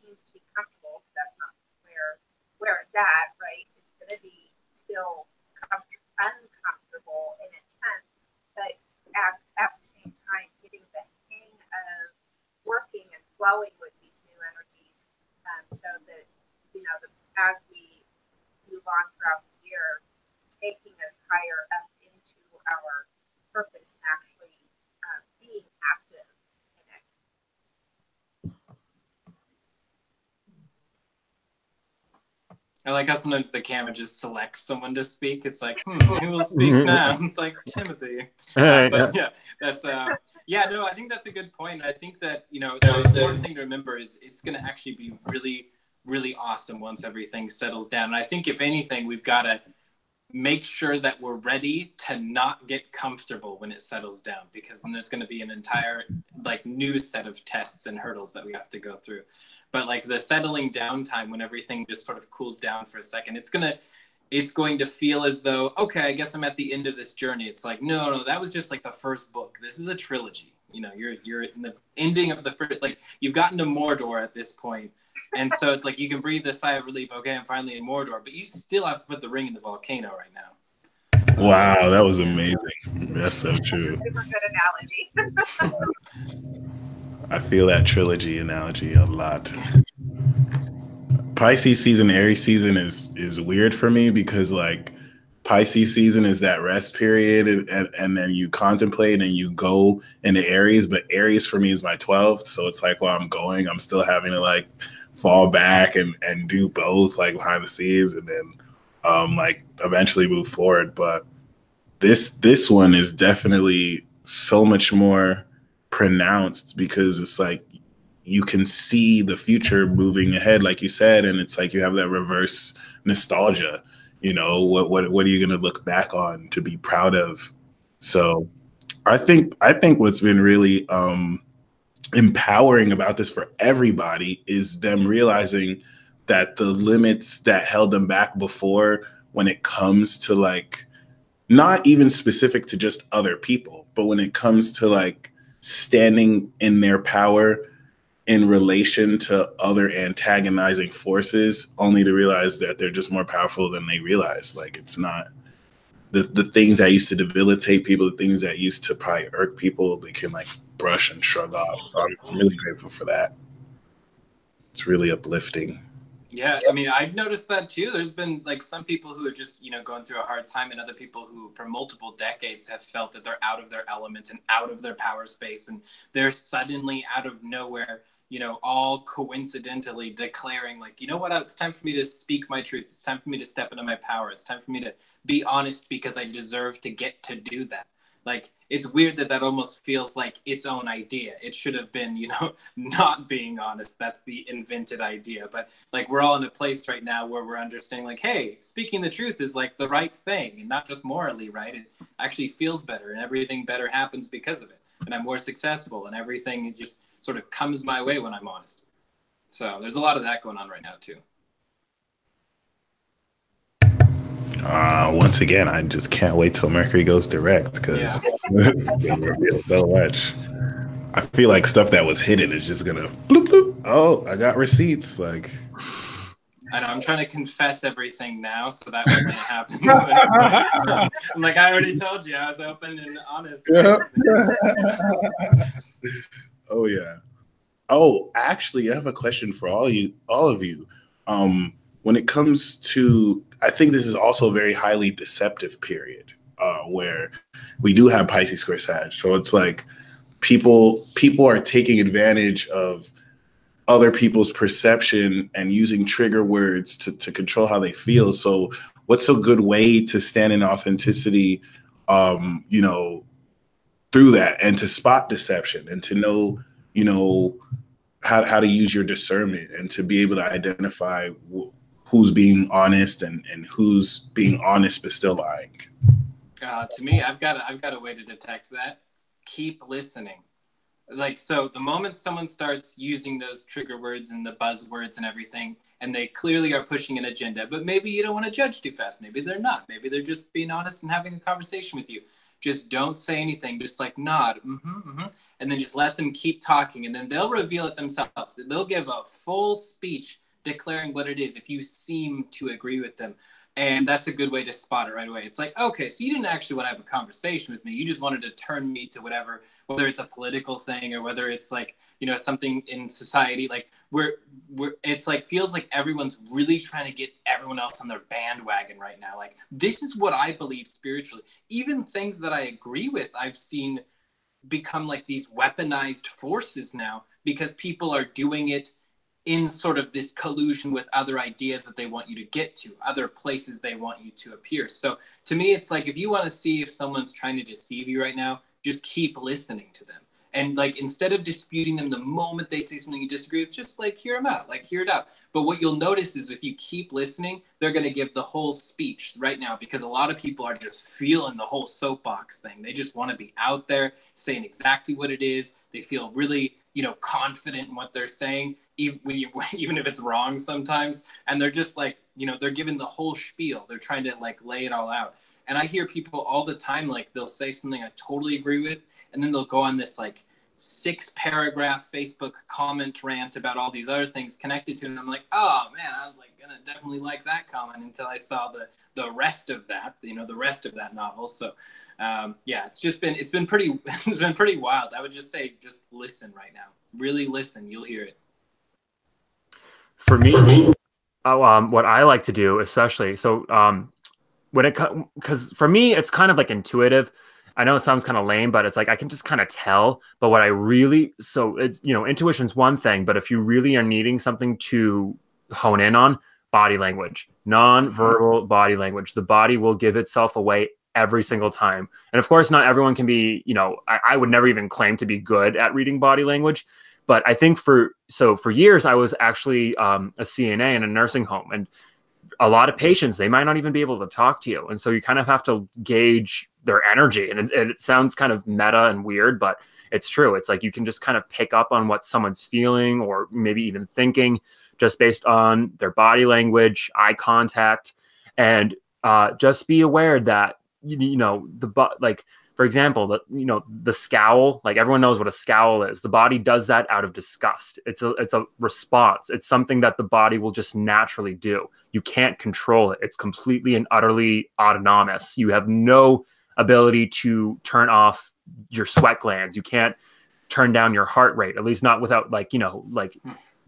seems to be comfortable. That's not where it's at, right? It's gonna be still uncomfortable and intense, but at the same time getting the hang of working and flowing with these new energies, so that, you know, as we move on throughout the year, taking us higher up into our purpose and actually being active in it. I like how sometimes the camera just selects someone to speak. It's like, who will speak now? It's like Timothy. But yeah, that's yeah, no, I think that's a good point. I think that, you know, the important thing to remember is it's going to actually be really, really awesome once everything settles down. And I think if anything, we've got to make sure that we're ready to not get comfortable when it settles down, because then there's going to be an entire like new set of tests and hurdles that we have to go through. But like the settling down time, when everything just sort of cools down for a second, it's going to feel as though, okay, I guess I'm at the end of this journey. It's like, no, that was just like the first book. This is a trilogy. You know, you're in the ending of the first, like you've gotten to Mordor at this point. And so it's like you can breathe a sigh of relief. Okay, I'm finally in Mordor, but you still have to put the ring in the volcano right now. Wow, that was amazing. That's so true. Super good analogy. I feel that trilogy analogy a lot. Pisces season, Aries season is weird for me, because like Pisces season is that rest period, and then you contemplate and you go into Aries, but Aries for me is my 12th. So it's like while I'm going, I'm still having to like fall back and do both, like behind the scenes. And then like eventually move forward. But this one is definitely so much more pronounced because it's like you can see the future moving ahead, like you said, and it's like you have that reverse nostalgia. You know, what are you going to look back on to be proud of? So I think what's been really empowering about this for everybody is them realizing that the limits that held them back before, when it comes to like not even specific to just other people, but when it comes to like standing in their power in relation to other antagonizing forces, only to realize that they're just more powerful than they realize. Like it's not the things that used to debilitate people, the things that used to probably irk people, they can like brush and shrug off. So I'm really grateful for that. It's really uplifting. Yeah, I mean, I've noticed that too. There's been like some people who are just, going through a hard time, and other people who for multiple decades have felt that they're out of their element and out of their power space, and they're suddenly out of nowhere, all coincidentally declaring like, you know what, it's time for me to speak my truth. It's time for me to step into my power. It's time for me to be honest because I deserve to get to do that. Like, it's weird that almost feels like its own idea. It should have been, not being honest. That's the invented idea. But like, we're all in a place right now where we're understanding like, hey, speaking the truth is like the right thing, and not just morally right. It actually feels better, and everything better happens because of it. And I'm more successful, and everything just sort of comes my way when I'm honest. So there's a lot of that going on right now too. Once again, I just can't wait till Mercury goes direct because it'll reveal so much. I feel like stuff that was hidden is just gonna bloop bloop. Oh, I got receipts. Like, I know I'm trying to confess everything now, so that when it happens, I'm like, I already told you I was open and honest. Yeah. Oh yeah. Oh, actually, I have a question for all of you. When it comes to, I think this is also a very highly deceptive period where we do have Pisces square Sag. So it's like people are taking advantage of other people's perception and using trigger words to control how they feel. So what's a good way to stand in authenticity, through that, and to spot deception and to know, how to use your discernment and to be able to identify who's being honest and who's being honest but still lying? To me, I've got a way to detect that. Keep listening. Like, so the moment someone starts using those trigger words and the buzzwords and everything, and they clearly are pushing an agenda, but maybe you don't want to judge too fast. Maybe they're not. Maybe they're just being honest and having a conversation with you. Just don't say anything. Just like nod, and then just let them keep talking, and then they'll reveal it themselves. They'll give a full speech declaring what it is if you seem to agree with them. And that's a good way to spot it right away. It's like, okay, so you didn't actually want to have a conversation with me. You just wanted to turn me to whatever, whether it's a political thing or whether it's like, something in society, like it's like, feels like everyone's really trying to get everyone else on their bandwagon right now. Like, this is what I believe spiritually. Even things that I agree with, I've seen become like these weaponized forces now because people are doing it in sort of this collusion with other ideas that they want you to get to, other places they want you to appear. So to me, it's like, if you want to see if someone's trying to deceive you right now, just keep listening to them. And like, instead of disputing them the moment they say something you disagree with, just like hear them out, like hear it out. But what you'll notice is if you keep listening, they're going to give the whole speech right now, because a lot of people are just feeling the whole soapbox thing. They just want to be out there saying exactly what it is. They feel really, confident in what they're saying, even if it's wrong sometimes. And they're just like, they're giving the whole spiel. They're trying to like lay it all out. And I hear people all the time, like they'll say something I totally agree with, and then they'll go on this like 6-paragraph Facebook comment rant about all these other things connected to it. And I'm like, oh man, I was like gonna definitely like that comment until I saw the rest of that, the rest of that novel. So yeah, it's been pretty wild. I would just say, just listen right now. Really listen. You'll hear it. For me, what I like to do, especially, when it comes, because for me, it's kind of like intuitive. I know it sounds kind of lame, but it's like I can just kind of tell. But what I really, so it's, intuition's one thing, but if you really are needing something to hone in on, body language. Non-verbal body language. The body will give itself away every single time. And of course, not everyone can be, I would never even claim to be good at reading body language. But I think for years, I was actually a CNA in a nursing home. And a lot of patients, they might not even be able to talk to you. And so you kind of have to gauge their energy. And it sounds kind of meta and weird, but it's true. It's like you can just kind of pick up on what someone's feeling or maybe even thinking just based on their body language, eye contact, and just be aware that, like, for example, the scowl, like everyone knows what a scowl is. The body does that out of disgust. It's a response. It's something that the body will just naturally do. You can't control it. It's completely and utterly autonomous. You have no ability to turn off your sweat glands. You can't turn down your heart rate, at least not without like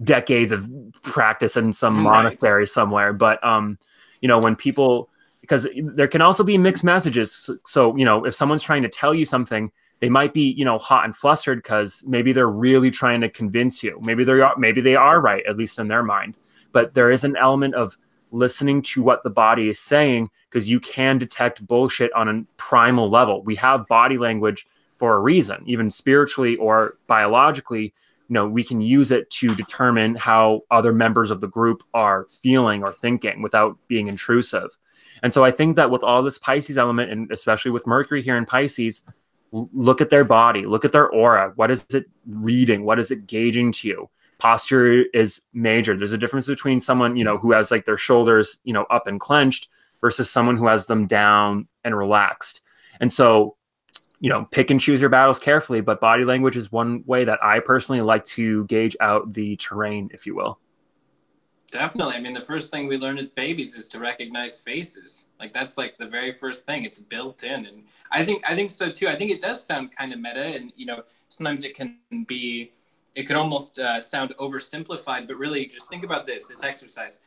decades of practice in some monastery somewhere. But when people, because there can also be mixed messages. So, if someone's trying to tell you something, they might be, hot and flustered because maybe they're really trying to convince you. Maybe they are right, at least in their mind. But there is an element of listening to what the body is saying, because you can detect bullshit on a primal level. We have body language for a reason, even spiritually or biologically. We can use it to determine how other members of the group are feeling or thinking without being intrusive. And so I think that with all this Pisces element, and especially with Mercury here in Pisces, look at their body, look at their aura. What is it reading? What is it gauging to you? Posture is major. There's a difference between someone, who has like their shoulders, up and clenched versus someone who has them down and relaxed. And so, pick and choose your battles carefully, but body language is one way that I personally like to gauge out the terrain, if you will. Definitely. I mean, the first thing we learn as babies is to recognize faces. Like that's like the very first thing. It's built in. And I think so too. I think it does sound kind of meta, and sometimes it can almost sound oversimplified, but really just think about this exercise.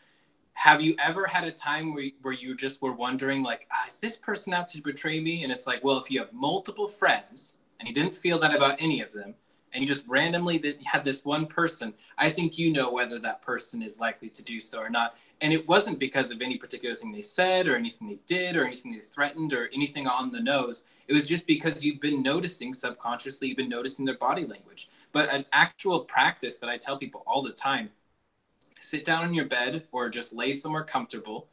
Have you ever had a time where you just were wondering like, is this person out to betray me? And it's like, well, if you have multiple friends and you didn't feel that about any of them, and you just randomly had this one person, I think whether that person is likely to do so or not. And it wasn't because of any particular thing they said or anything they did or anything they threatened or anything on the nose. It was just because you've been noticing subconsciously, you've been noticing their body language. But an actual practice that I tell people all the time, sit down on your bed or just lay somewhere comfortable,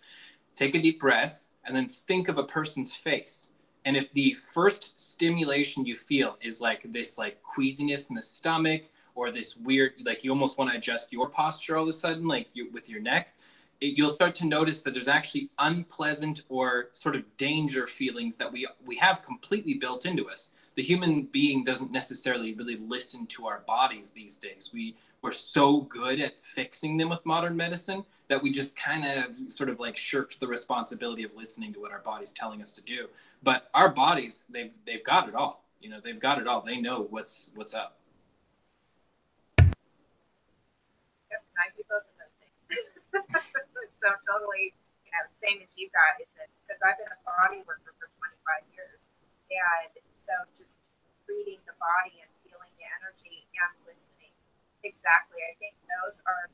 take a deep breath, and then think of a person's face. And if the first stimulation you feel is like this like queasiness in the stomach, or this weird, like you almost want to adjust your posture all of a sudden, like with your neck, you'll start to notice that there's actually unpleasant or sort of danger feelings that we have completely built into us. The human being doesn't necessarily really listen to our bodies these days. We're so good at fixing them with modern medicine that we just kind of sort of like shirked the responsibility of listening to what our body's telling us to do. But our bodies, they've got it all. They've got it all. They know what's up. Yep, I do both of those things. So totally, same as you guys. Because I've been a body worker for 25 years. And so just reading the body and feeling the energy and listening. Exactly. I think those are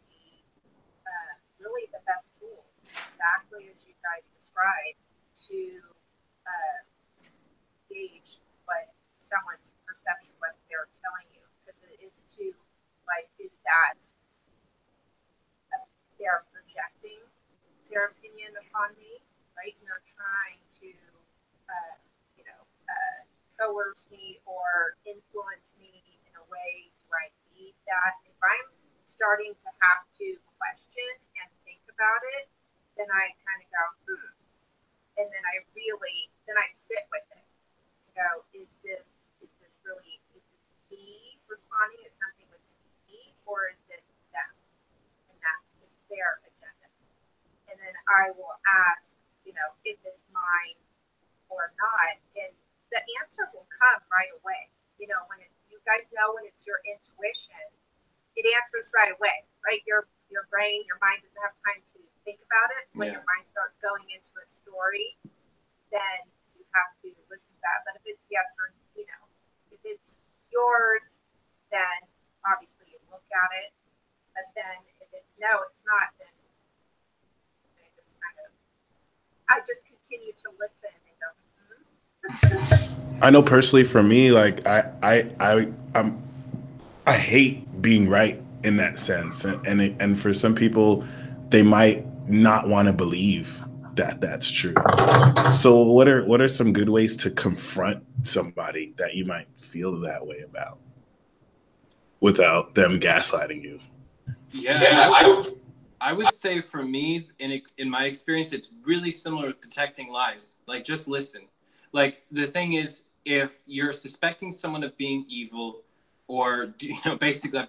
really the best tools, exactly as you guys described, to gauge what someone's perception, what they're telling you, because it is to is that they're projecting their opinion upon me, right? And they're trying to coerce me or influence me in a way where I need that. If I'm starting to have to question and think about it, then I kind of go, and then I sit with it. Is this me responding? Is something within me, or is it them? And that is their agenda. And then I will ask, if it's mine or not, and the answer will come right away. You guys know when it's your intuition, it answers right away, right? Your brain, your mind doesn't have time to think about it. When your mind starts going into a story, then you have to listen to that. But if it's yes or if it's yours, then obviously you look at it. But then if it's no, it's not, then you just kind of I just continue to listen and go, I know personally for me, like I hate being right in that sense, and for some people, they might not want to believe that that's true. So what are some good ways to confront somebody that you might feel that way about without them gaslighting you? Yeah, I would say for me, in my experience, it's really similar with detecting lies. Like, just listen. Like, the thing is, if you're suspecting someone of being evil, or basically,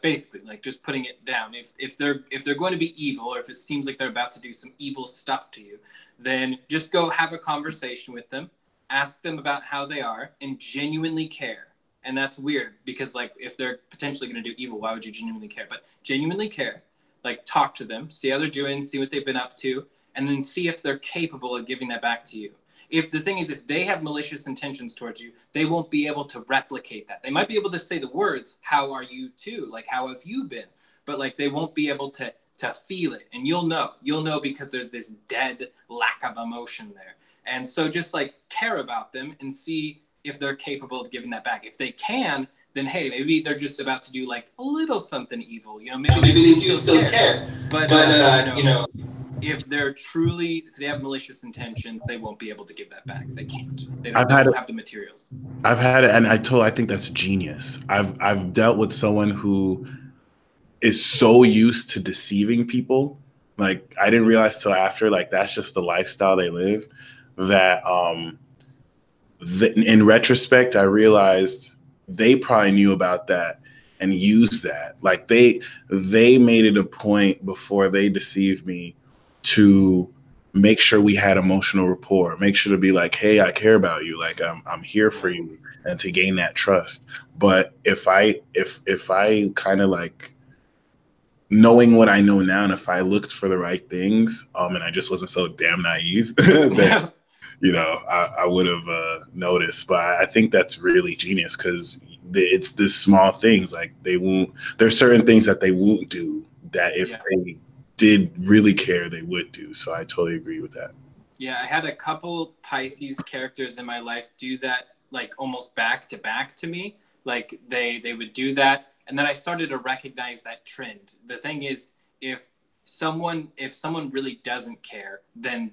like, just putting it down. If they're going to be evil, or if it seems like they're about to do some evil stuff to you, then just go have a conversation with them, ask them about how they are, and genuinely care. And that's weird because, like, if they're potentially going to do evil, why would you genuinely care? But genuinely care. Like, talk to them, see how they're doing, see what they've been up to, and then see if they're capable of giving that back to you. If the thing is, if they have malicious intentions towards you, they won't be able to replicate that. They might be able to say the words, "How are you too?" Like, "How have you been?" But, like, they won't be able to feel it. And you'll know because there's this dead lack of emotion there. And so just, like, care about them and see if they're capable of giving that back. If they can, then hey, maybe they're just about to do like a little something evil. You know, maybe they do still care. But if they have malicious intention, they won't be able to give that back. They can't. They don't have the materials. I've had it, and I think that's genius. I've dealt with someone who is so used to deceiving people. Like, I didn't realize till after, like, that's just the lifestyle they live. That in retrospect, I realized they probably knew about that and used that. Like, they made it a point before they deceived me to make sure we had emotional rapport, make sure to be like, hey, I care about you. Like, I'm here for you, and to gain that trust. But if I kind of, like, knowing what I know now, and if I looked for the right things, and I just wasn't so damn naive, that, you know, I would have noticed. But I think that's really genius because it's this small things. Like, there's certain things that they won't do that if they did really care, they would do. So I totally agree with that. Yeah, I had a couple Pisces characters in my life do that, like, almost back to back to me. Like, they would do that, and then I started to recognize that trend. The thing is, if someone really doesn't care, then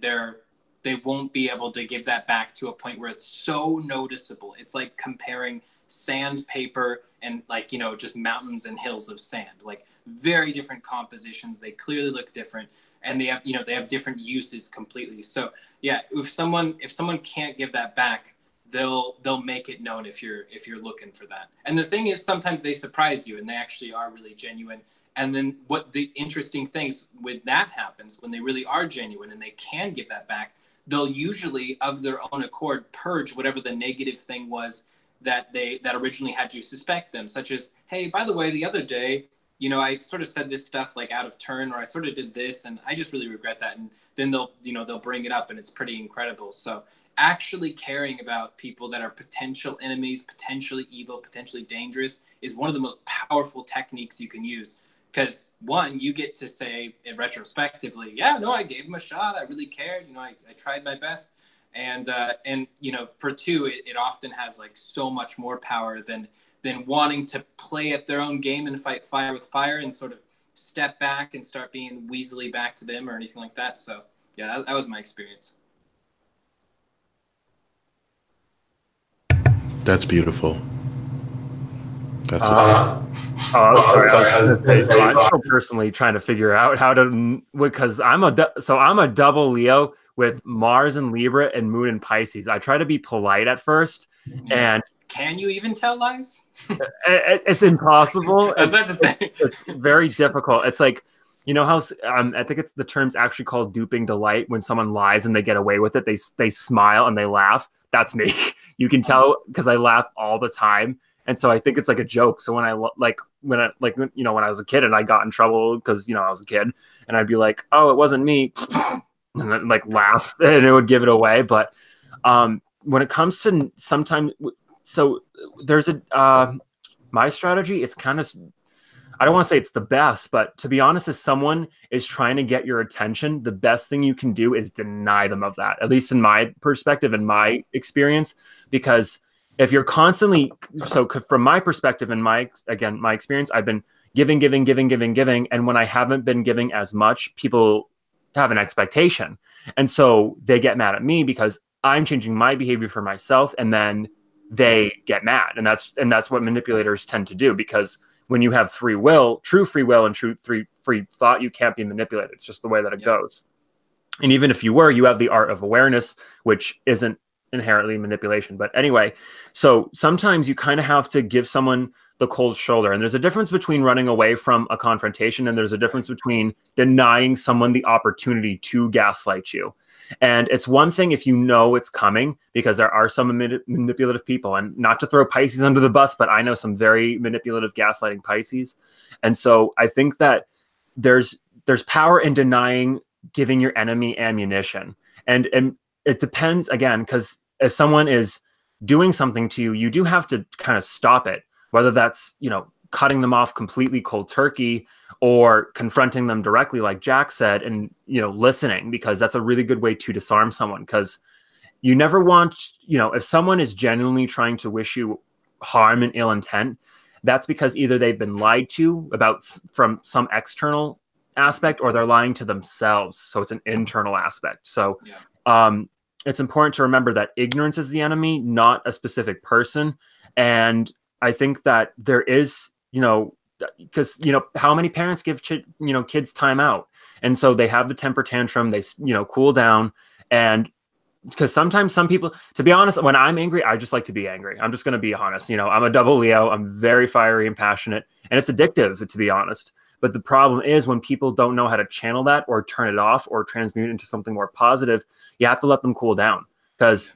they won't be able to give that back to a point where it's so noticeable. It's like comparing sandpaper and, like, you know, just mountains and hills of sand. Like, very different compositions. They clearly look different, and they have different uses completely. So yeah, if someone can't give that back, they'll make it known if you're looking for that. And the thing is, sometimes they surprise you and they actually are really genuine. And then what the interesting things when that happens, when they really are genuine and they can give that back, they'll usually of their own accord purge whatever the negative thing was that originally had you suspect them, such as, hey, by the way, the other day, you know, I sort of said this stuff like out of turn, or I sort of did this, and I just really regret that. And then they'll bring it up, and it's pretty incredible. So actually caring about people that are potential enemies, potentially evil, potentially dangerous is one of the most powerful techniques you can use. Because one, you get to say it retrospectively, yeah, no, I gave him a shot. I really cared. You know, I tried my best. And you know, for two, it often has like so much more power than wanting to play at their own game and fight fire with fire and sort of step back and start being weaselly back to them or anything like that. So yeah, that was my experience. That's beautiful. That's sorry. I was gonna say, so I'm still personally trying to figure out how to, because I'm a double Leo with Mars and Libra and Moon and Pisces. I try to be polite at first, and can you even tell lies? It's impossible. I was about to say it's very difficult. It's like, you know how I think it's the term's actually called duping delight. When someone lies and they get away with it, they smile and they laugh. That's me. You can tell because I laugh all the time. And so I think it's like a joke. So when I when I was a kid and I got in trouble because, you know, I was a kid, and I'd be like, oh, it wasn't me, and then, like, laugh, and it would give it away. But when it comes to sometimes, so there's my strategy. It's kind of, I don't want to say it's the best, but to be honest, if someone is trying to get your attention, the best thing you can do is deny them of that, at least in my perspective and my experience. Because if you're constantly, so from my perspective and my experience, I've been giving. And when I haven't been giving as much, people have an expectation. And so they get mad at me because I'm changing my behavior for myself, and then they get mad. And that's what manipulators tend to do, because when you have free will, true free will and true free thought, you can't be manipulated. It's just the way that it goes. And even if you were, you have the art of awareness, which isn't inherently manipulation. But anyway, so sometimes you kind of have to give someone the cold shoulder. And there's a difference between running away from a confrontation, and there's a difference between denying someone the opportunity to gaslight you. And it's one thing if you know it's coming, because there are some manipulative people, and not to throw Pisces under the bus, but I know some very manipulative gaslighting Pisces. And so I think that there's power in denying giving your enemy ammunition. And it depends, again, because if someone is doing something to you, you do have to kind of stop it, whether that's, cutting them off completely cold turkey, or confronting them directly, like Jack said, and, listening, because that's a really good way to disarm someone. Because you never want, if someone is genuinely trying to wish you harm and ill intent, that's because either they've been lied to about from some external aspect, or they're lying to themselves. So it's an internal aspect. So it's important to remember that ignorance is the enemy, not a specific person. And I think that there is, because, how many parents give, kids time out? And so they have the temper tantrum, they, cool down. And because sometimes some people, to be honest, when I'm angry, I just like to be angry. I'm just going to be honest. I'm a double Leo. I'm very fiery and passionate, and it's addictive, to be honest. But the problem is when people don't know how to channel that, or turn it off, or transmute it into something more positive, you have to let them cool down. Because,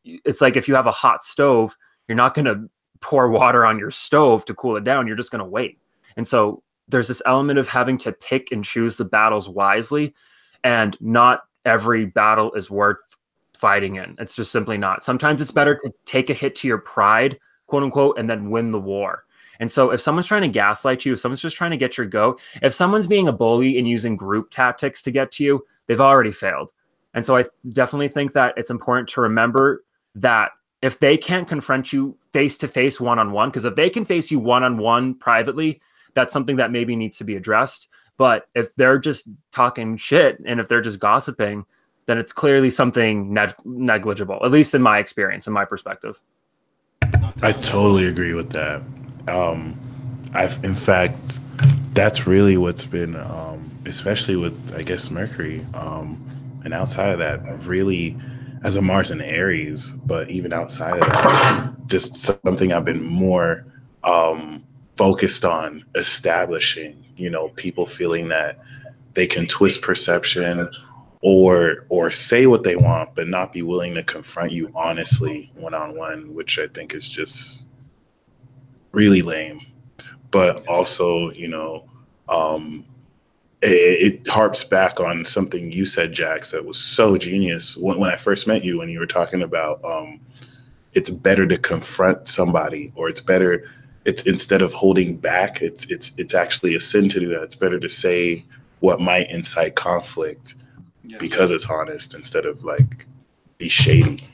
it's like if you have a hot stove, you're not going to pour water on your stove to cool it down. You're just going to wait. And so there's this element of having to pick and choose the battles wisely, and not every battle is worth fighting in. It's just simply not. Sometimes it's better to take a hit to your pride, quote unquote, and then win the war. And so if someone's trying to gaslight you, if someone's just trying to get your goat, if someone's being a bully and using group tactics to get to you, they've already failed. And so I definitely think that it's important to remember that if they can't confront you face to face, one-on-one, because if they can face you one-on-one privately, that's something that maybe needs to be addressed. But if they're just talking shit, and if they're just gossiping, then it's clearly something negligible, at least in my experience, in my perspective. I totally agree with that. In fact, that's really what's been, especially with, I guess, Mercury, and outside of that, really, as a Mars and Aries, but even outside of that, just something I've been more focused on establishing. People feeling that they can twist perception, or say what they want, but not be willing to confront you honestly one-on-one, which I think is just really lame. But also, it harps back on something you said, Jax, that was so genius when I first met you, when you were talking about it's better to confront somebody, or it's instead of holding back, it's actually a sin to do that. It's better to say what might incite conflict, because it's honest, instead of like be shady.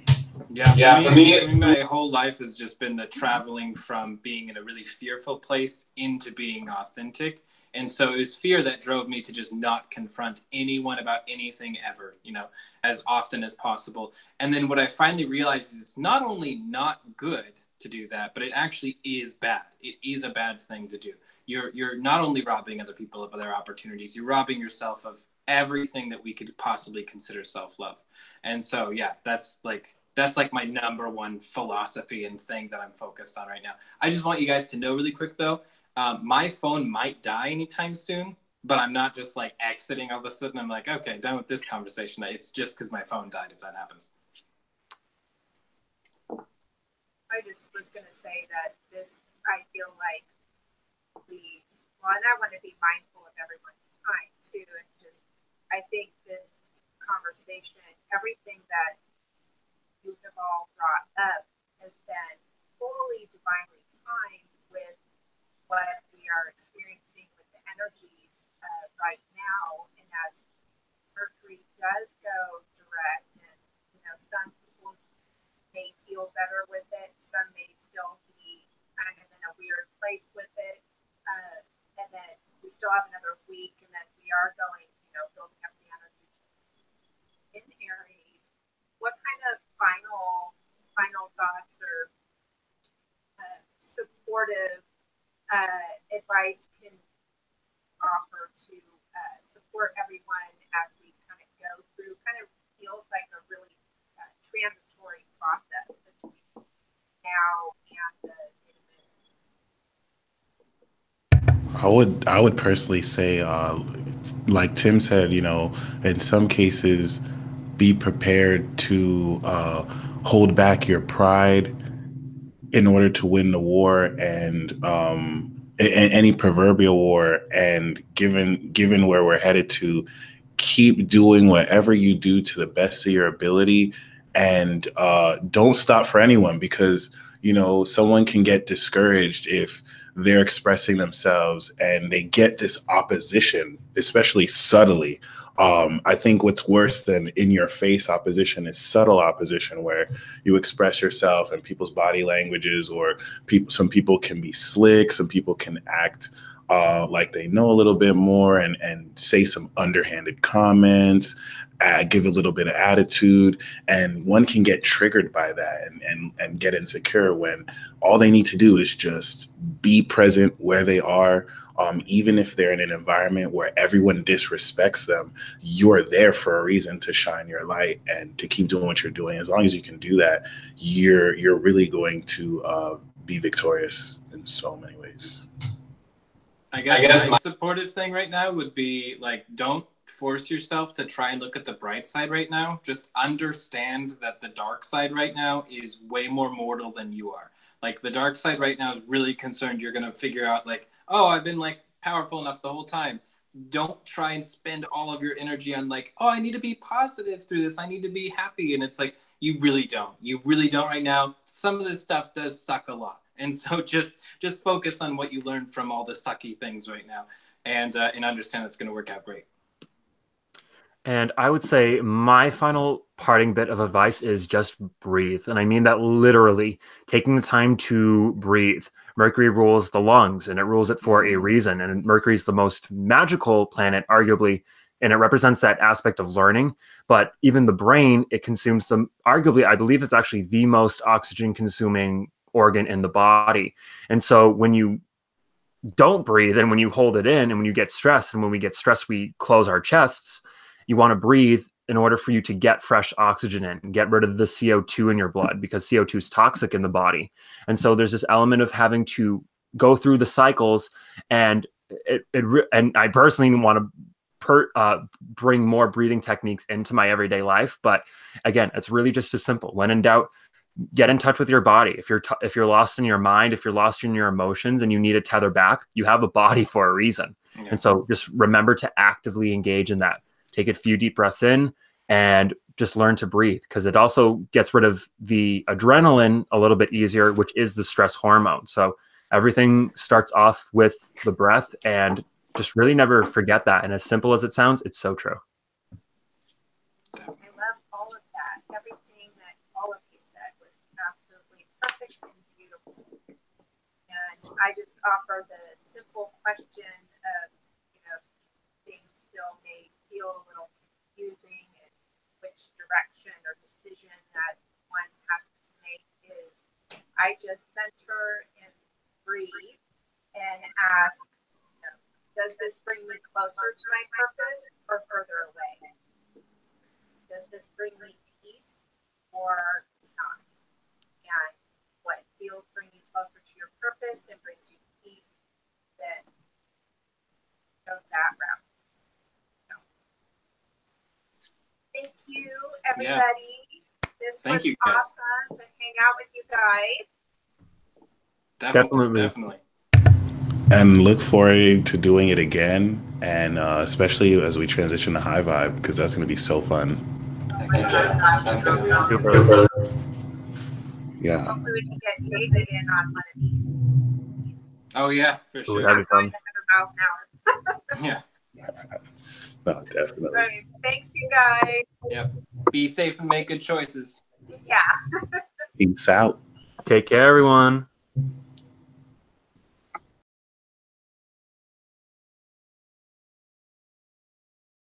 Yeah, for me, my whole life has just been the traveling from being in a really fearful place into being authentic. And so it was fear that drove me to just not confront anyone about anything ever, as often as possible. And then what I finally realized is it's not only not good to do that, but it actually is bad. It is a bad thing to do. You're not only robbing other people of their opportunities, you're robbing yourself of everything that we could possibly consider self-love. And so, yeah, that's like my number one philosophy and thing that I'm focused on right now. I just want you guys to know really quick, though, my phone might die anytime soon, but I'm not just like exiting all of a sudden. I'm like, okay, done with this conversation. It's just because my phone died, if that happens. I just was going to say that I feel like and I want to be mindful of everyone's time too. And I think this conversation, everything that you have all brought up has been totally divinely timed with what we are experiencing energies right now, and as Mercury does go direct, and some people may feel better with it, some may still be kind of in a weird place with it, and then we still have another week, and then we are going, building up the energy in Aries. What kind of final thoughts or supportive advice can offer to support everyone as we kind of go through? Kind of feels like a really transitory process between now and the I would personally say, like Tim said, in some cases, be prepared to hold back your pride in order to win the war, and any proverbial war. And given where we're headed to, keep doing whatever you do to the best of your ability, and don't stop for anyone, because someone can get discouraged if they're expressing themselves and they get this opposition, especially subtly. I think what's worse than in your face opposition is subtle opposition, where you express yourself and people's body languages, or some people can be slick, some people can act like they know a little bit more, and say some underhanded comments, give a little bit of attitude, and one can get triggered by that and get insecure, when all they need to do is just be present where they are. Even if they're in an environment where everyone disrespects them, you're there for a reason to shine your light and to keep doing what you're doing. As long as you can do that, you're really going to be victorious in so many ways. I guess my supportive thing right now would be, like, don't force yourself to try and look at the bright side right now. Just understand that the dark side right now is way more mortal than you are. Like, the dark side right now is really concerned you're going to figure out, like, oh, I've been, like, powerful enough the whole time. Don't try and spend all of your energy on, like, oh, I need to be positive through this. I need to be happy. And it's like, you really don't. You really don't right now. Some of this stuff does suck a lot. And so just focus on what you learned from all the sucky things right now, and understand it's going to work out great. And I would say my final parting bit of advice is just breathe. And I mean that literally, taking the time to breathe. Mercury rules the lungs, and it rules it for a reason. And Mercury is the most magical planet, arguably, and it represents that aspect of learning. But even the brain, it consumes them. Arguably, I believe it's actually the most oxygen consuming organ in the body. And so when you don't breathe, and when you hold it in, and when you get stressed, and when we get stressed, we close our chests. You want to breathe in order for you to get fresh oxygen in and get rid of the CO2 in your blood, because CO2 is toxic in the body. And so there's this element of having to go through the cycles, and and I personally want to bring more breathing techniques into my everyday life. But again, it's really just as simple. When in doubt, get in touch with your body. If you're lost in your mind, if you're lost in your emotions and you need to tether back, you have a body for a reason. Yeah. And so just remember to actively engage in that. Take a few deep breaths in and just learn to breathe, because it also gets rid of the adrenaline a little bit easier, which is the stress hormone. So everything starts off with the breath, and just really never forget that. And as simple as it sounds, it's so true. I love all of that. Everything that all of you said was absolutely perfect and beautiful. And I just offer the simple question of, things still may feel a little confusing, and which direction or decision that one has to make is, I just center and breathe and ask, does this bring me closer to my purpose or further away? Does this bring me peace or not? And what feels bring you closer to your purpose and brings you peace, then go that route. Thank you, everybody. Yeah. This was awesome to hang out with you guys. Definitely. And look forward to doing it again, and especially as we transition to high vibe, because that's going to be so fun. That's going to be awesome. Yeah. Hopefully we can get David in on one of these. Oh yeah, for sure. That'd be fun. 100 miles an hour. Yeah. No, definitely. Right. Thanks, you guys. Yep. Be safe and make good choices. Yeah. Peace out. Take care, everyone.